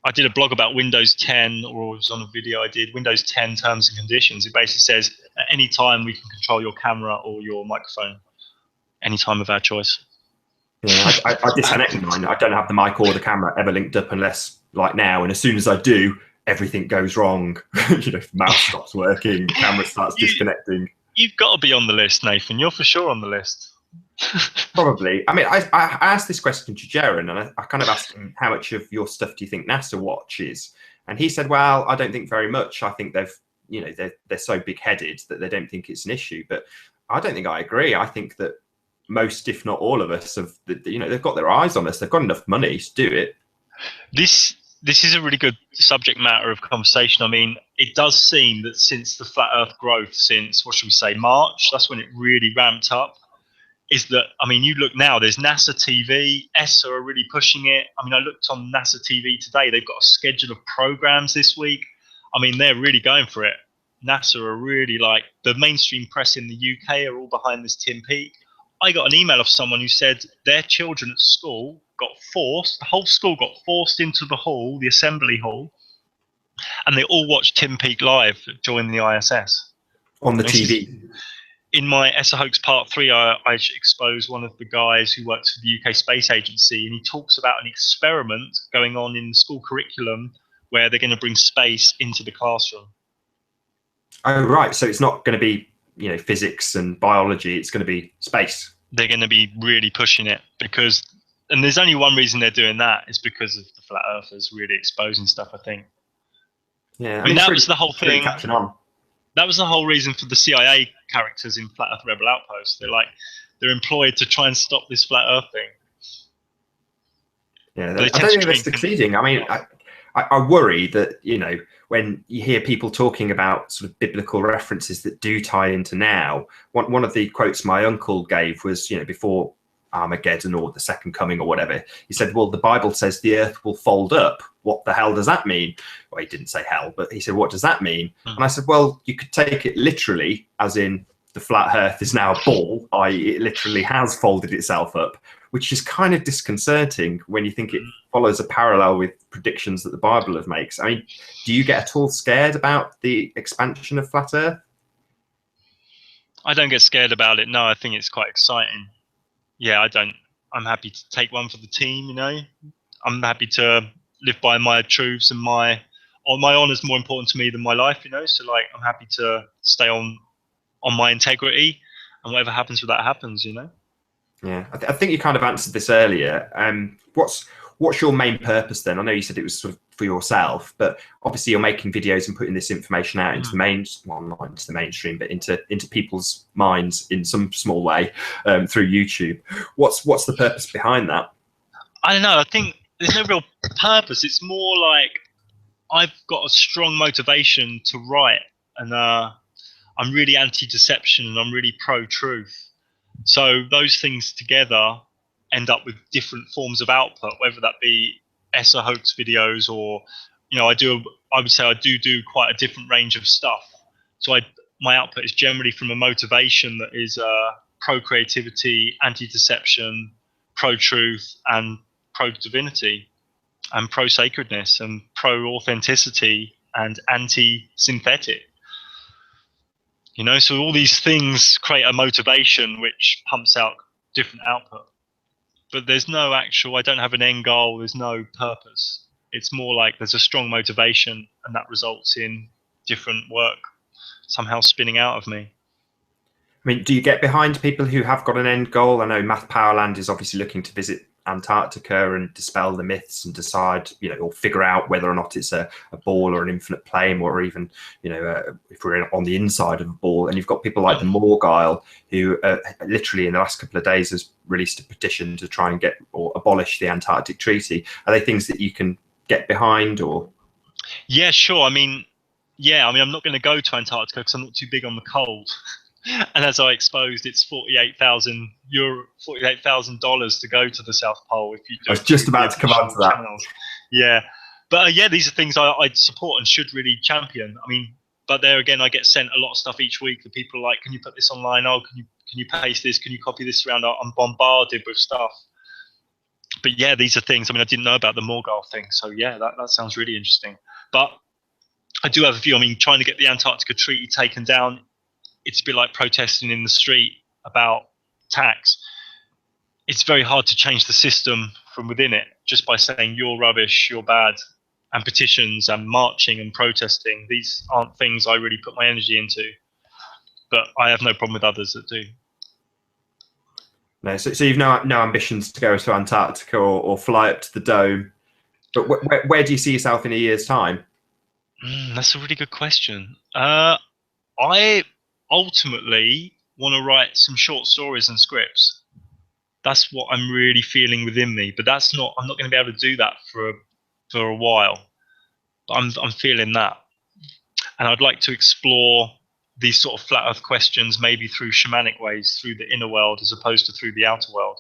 I did a blog about Windows 10, or it was on a video I did, Windows 10 terms and conditions. It basically says at any time we can control your camera or your microphone, any time of our choice. Yeah, I disconnected mine. I don't have the mic or the camera ever linked up unless, like now, and as soon as I do, everything goes wrong. Mouse stops working, camera starts disconnecting. You've got to be on the list, Nathan. You're for sure on the list. Probably. I mean, I asked this question to Jaron, and I kind of asked him, how much of your stuff do you think NASA watches? And he said, well, I don't think very much. I think they're so big-headed that they don't think it's an issue. But I don't think I agree. I think that most, if not all of us, they've got their eyes on us. They've got enough money to do it. This is a really good subject matter of conversation. I mean, it does seem that since the flat Earth growth, since, what should we say, March, that's when it really ramped up, is that, I mean, you look now, there's NASA TV, ESA are really pushing it. I mean, I looked on NASA TV today, they've got a schedule of programs this week. I mean, they're really going for it. NASA are really like, the mainstream press in the UK are all behind this Tim Peake. I got an email of someone who said their children at school got forced, the whole school got forced into the hall, the assembly hall, and they all watched Tim Peake live during the ISS. On the TV. In my ESA Hoax Part 3, I expose one of the guys who works for the UK Space Agency, and he talks about an experiment going on in the school curriculum where they're going to bring space into the classroom. Oh, right. So it's not going to be, physics and biology. It's going to be space. They're going to be really pushing it because, and there's only one reason they're doing that, is because of the flat earthers really exposing stuff, I think. Yeah, I mean that was the whole thing. Catching on. That was the whole reason for the CIA characters in Flat Earth Rebel Outpost. They're employed to try and stop this flat Earth thing. Yeah, I don't think they're succeeding. I mean, I worry that, when you hear people talking about sort of biblical references that do tie into now, one of the quotes my uncle gave was, before Armageddon or the second coming or whatever, he said, well, the Bible says the earth will fold up. What the hell does that mean? Well, he didn't say hell, but he said, what does that mean? And I said, well, you could take it literally, as in the flat earth is now a ball, i.e. it literally has folded itself up, which is kind of disconcerting when you think it follows a parallel with predictions that the Bible makes. I mean, do you get at all scared about the expansion of flat earth? I don't get scared about it. No, I think it's quite exciting. Yeah, I don't. I'm happy to take one for the team, I'm happy to live by my truths, and my honor is more important to me than my life, So I'm happy to stay on my integrity, and whatever happens with that happens, Yeah, I think you kind of answered this earlier. What's your main purpose then? I know you said it was sort of for yourself, but obviously you're making videos and putting this information out into not into the mainstream, but into people's minds in some small way through YouTube. What's the purpose behind that? I don't know. I think there's no real purpose. It's more like I've got a strong motivation to write, and I'm really anti-deception and I'm really pro-truth. So those things together end up with different forms of output, whether that be ESA hoax videos or, I would say I do quite a different range of stuff. So my output is generally from a motivation that is pro-creativity, anti-deception, pro-truth, and pro-divinity, and pro-sacredness, and pro-authenticity, and anti-synthetic. You know, so all these things create a motivation which pumps out different output. But there's no actual, I don't have an end goal, there's no purpose. It's more like there's a strong motivation, and that results in different work somehow spinning out of me. I mean, do you get behind people who have got an end goal? I know Math Powerland is obviously looking to visit Antarctica and dispel the myths and decide, you know, or figure out whether or not it's a ball or an infinite plane, or even, you know, if we're on the inside of a ball. And you've got people like the Morgile, who literally in the last couple of days has released a petition to try and get or abolish the Antarctic Treaty. Are they things that you can get behind, or? Yeah, sure. I mean, I'm not going to go to Antarctica because I'm not too big on the cold. And as I exposed, it's $48,000 to go to the South Pole. If you do, I was just about to come on to that. Channels. Yeah, but these are things I'd support and should really champion. I mean, but there again, I get sent a lot of stuff each week that people are like, "Can you put this online? Oh, can you paste this? Can you copy this around?" I'm bombarded with stuff. But yeah, these are things. I mean, I didn't know about the Morgile thing, so yeah, that sounds really interesting. But I do have a view. I mean, trying to get the Antarctica Treaty taken down, it's a bit like protesting in the street about tax. It's very hard to change the system from within it just by saying you're rubbish, you're bad, and petitions and marching and protesting. These aren't things I really put my energy into, but I have no problem with others that do. No, so you've no ambitions to go to Antarctica or fly up to the dome, but where do you see yourself in a year's time? That's a really good question. I ultimately want to write some short stories and scripts. That's what I'm really feeling within me, but I'm not going to be able to do that for a while. But I'm feeling that, and I'd like to explore these sort of flat earth questions maybe through shamanic ways, through the inner world as opposed to through the outer world.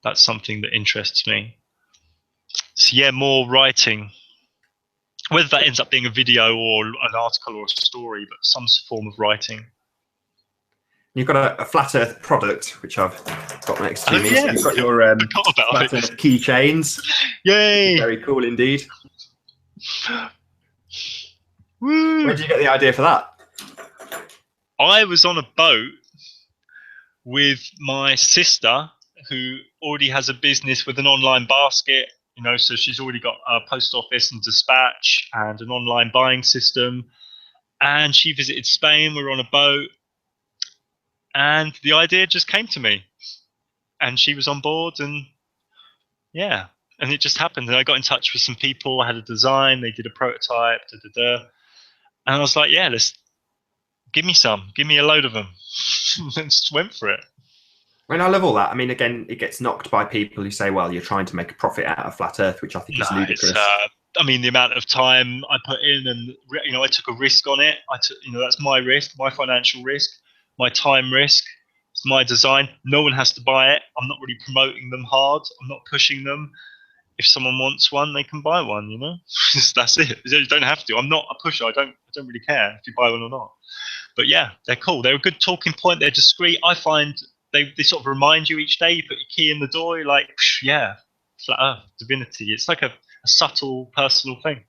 That's something that interests me. So yeah, more writing, whether that ends up being a video or an article or a story, but some form of writing. You've got a flat earth product, which I've got next to me. Yeah. So you've got your flat earth keychains. Yay! Very cool indeed. Woo. Where did you get the idea for that? I was on a boat with my sister, who already has a business with an online basket. You know, so she's already got a post office and dispatch and an online buying system. And she visited Spain. We were on a boat. And the idea just came to me, and she was on board, and yeah, and it just happened. And I got in touch with some people. I had a design. They did a prototype, and I was like, yeah, give me a load of them, and just went for it. I mean, I love all that. I mean, again, it gets knocked by people who say, well, you're trying to make a profit out of flat earth, which I think is ludicrous. I mean, the amount of time I put in, and you know, I took a risk on it. That's my risk, my financial risk, my time risk. It's my design. No one has to buy it. I'm not really promoting them hard. I'm not pushing them. If someone wants one, they can buy one. You know, that's it. You don't have to. I'm not a pusher. I don't really care if you buy one or not. But yeah, they're cool. They're a good talking point. They're discreet. I find they sort of remind you each day. You put your key in the door. You're like, yeah, flat earth, divinity. It's like a subtle personal thing.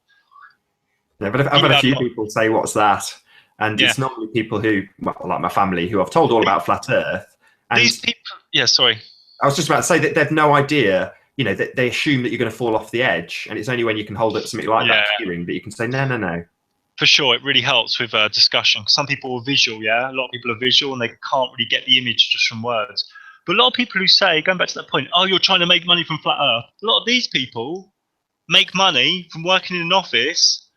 Yeah, but I've had a few people say, what's that? And it's normally people who, well, like my family, who I've told all about flat earth. And these people, sorry. I was just about to say that they've no idea, you know, that they assume that you're going to fall off the edge. And it's only when you can hold up something like that keyring that you can say, no. For sure, it really helps with discussion. Some people are visual, a lot of people are visual, and they can't really get the image just from words. But a lot of people who say, going back to that point, oh, you're trying to make money from flat earth. A lot of these people make money from working in an office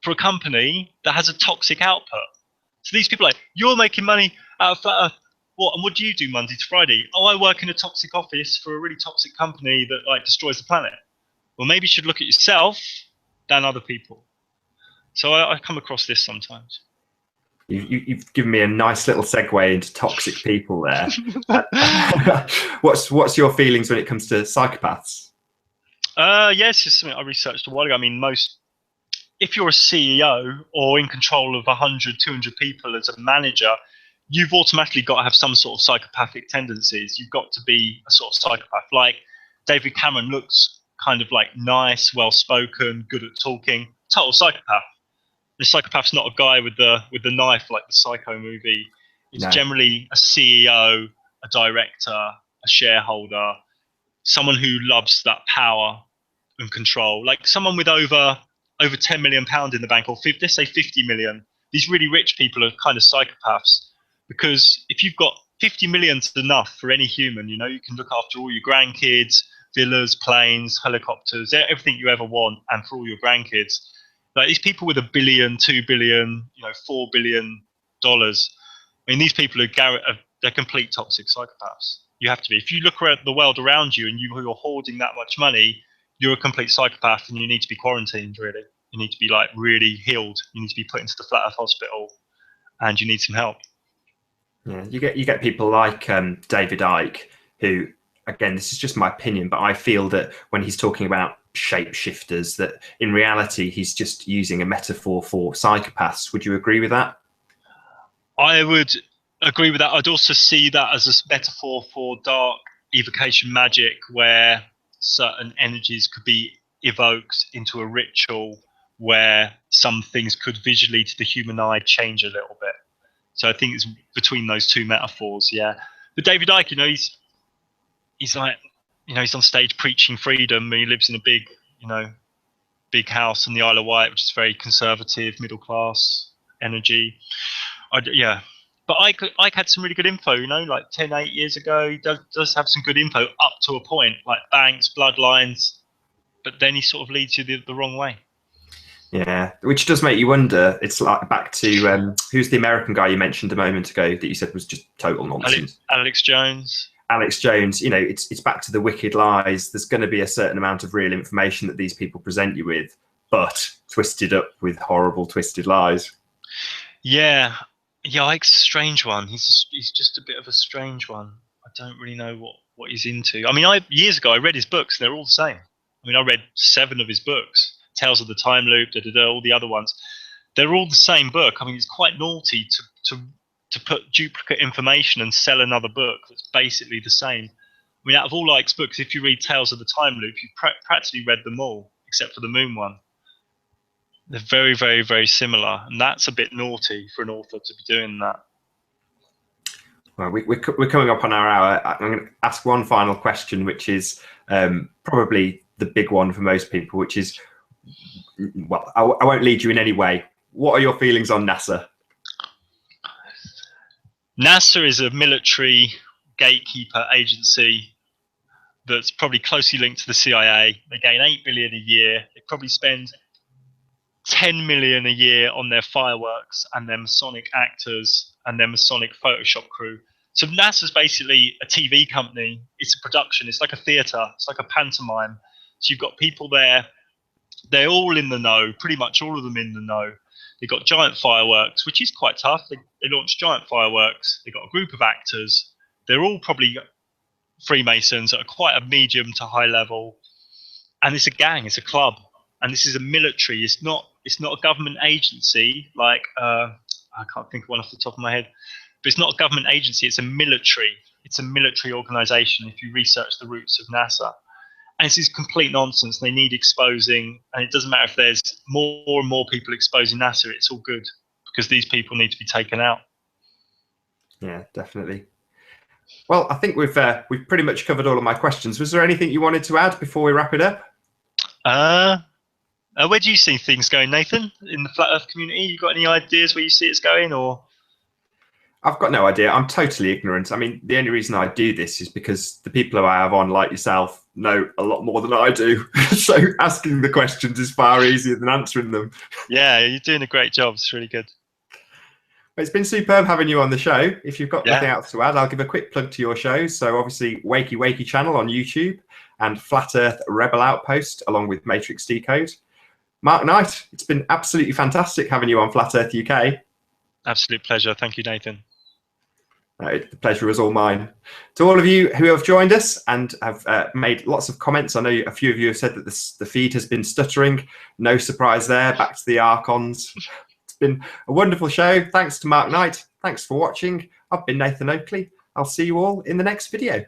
for a company that has a toxic output. So these people are like, you're making money out of flat earth. What? And what do you do Monday to Friday? Oh, I work in a toxic office for a really toxic company that like destroys the planet. Well, maybe you should look at yourself than other people. So I come across this sometimes. You've given me a nice little segue into toxic people there. What's your feelings when it comes to psychopaths? Yes, it's something I researched a while ago. I mean, if you're a CEO or in control of 100, 200 people as a manager, you've automatically got to have some sort of psychopathic tendencies. You've got to be a sort of psychopath. Like David Cameron looks kind of like nice, well-spoken, good at talking, total psychopath. The psychopath's not a guy with the knife like the Psycho movie. It's No. generally a CEO, a director, a shareholder, someone who loves that power and control. Like someone with over £10 million in the bank, or let's say 50 million. These really rich people are kind of psychopaths, because if you've got 50 million's enough for any human. You know, you can look after all your grandkids, villas, planes, helicopters, everything you ever want, and for all your grandkids. Like these people with $1 billion, $2 billion, $4 billion. I mean, these people they're complete toxic psychopaths. You have to be. If you look at the world around you and you're hoarding that much money, you're a complete psychopath, and you need to be quarantined. Really, you need to be like really healed. You need to be put into the Flat Earth Hospital, and you need some help. Yeah, you get people like David Icke, who, again, this is just my opinion, but I feel that when he's talking about shapeshifters, that in reality he's just using a metaphor for psychopaths. Would you agree with that? I would agree with that. I'd also see that as a metaphor for dark evocation magic, where certain energies could be evoked into a ritual where some things could visually to the human eye change a little bit. So I think it's between those two metaphors, yeah. But David Icke, he's like, he's on stage preaching freedom. He lives in a big house in the Isle of Wight, which is very conservative, middle class energy. Yeah. But Icke had some really good info, like 8 years ago. He does have some good info up to a point, like banks, bloodlines, but then he sort of leads you the wrong way. Yeah, which does make you wonder. It's like back to who's the American guy you mentioned a moment ago that you said was just total nonsense? Alex Jones. Alex Jones, it's back to the wicked lies. There's going to be a certain amount of real information that these people present you with, but twisted up with horrible, twisted lies. Yeah, Ike's a strange one. He's just a bit of a strange one. I don't really know what he's into. I mean, years ago I read his books. They're all the same. I mean, I read 7 of his books. Tales of the Time Loop, all the other ones. They're all the same book. I mean, it's quite naughty to put duplicate information and sell another book that's basically the same. I mean, out of all Ike's books, if you read Tales of the Time Loop, you've practically read them all, except for the Moon one. They're very, very, very similar, and that's a bit naughty for an author to be doing that. Well, we're coming up on our hour. I'm going to ask one final question, which is probably the big one for most people, which is, well, I won't lead you in any way. What are your feelings on NASA? NASA is a military gatekeeper agency that's probably closely linked to the CIA. They gain $8 billion a year. They probably spend $10 million a year on their fireworks and their Masonic actors and their Masonic Photoshop crew. So NASA's basically a TV company. It's a production. It's like a theater. It's like a pantomime. So you've got people there. They're all in the know, pretty much all of them in the know. They've got giant fireworks, which is quite tough. They launch giant fireworks. They've got a group of actors. They're all probably Freemasons at quite a medium to high level. And it's a gang. It's a club. And this is a military. It's not a government agency like I can't think of one off the top of my head. But it's not a government agency. It's a military. It's a military organization. If you research the roots of NASA. And this is complete nonsense. They need exposing, and it doesn't matter if there's more and more people exposing NASA. It's all good because these people need to be taken out. Yeah, definitely. Well, I think we've pretty much covered all of my questions. Was there anything you wanted to add before we wrap it up? Where do you see things going, Nathan? In the Flat Earth community, you got any ideas where you see it's going, or? I've got no idea. I'm totally ignorant. I mean, the only reason I do this is because the people who I have on, like yourself, know a lot more than I do. So asking the questions is far easier than answering them. Yeah, you're doing a great job. It's really good. It's been superb having you on the show. If you've got nothing else to add, I'll give a quick plug to your shows. So obviously WaykiWayki channel on YouTube and Flat Earth Rebel Outpost along with Matrix Decode. Mark Knight, it's been absolutely fantastic having you on Flat Earth UK. Absolute pleasure. Thank you, Nathan. The pleasure was all mine. To all of you who have joined us and have made lots of comments, I know a few of you have said that the feed has been stuttering. No surprise there. Back to the Archons. It's been a wonderful show. Thanks to Mark Knight. Thanks for watching. I've been Nathan Oakley. I'll see you all in the next video.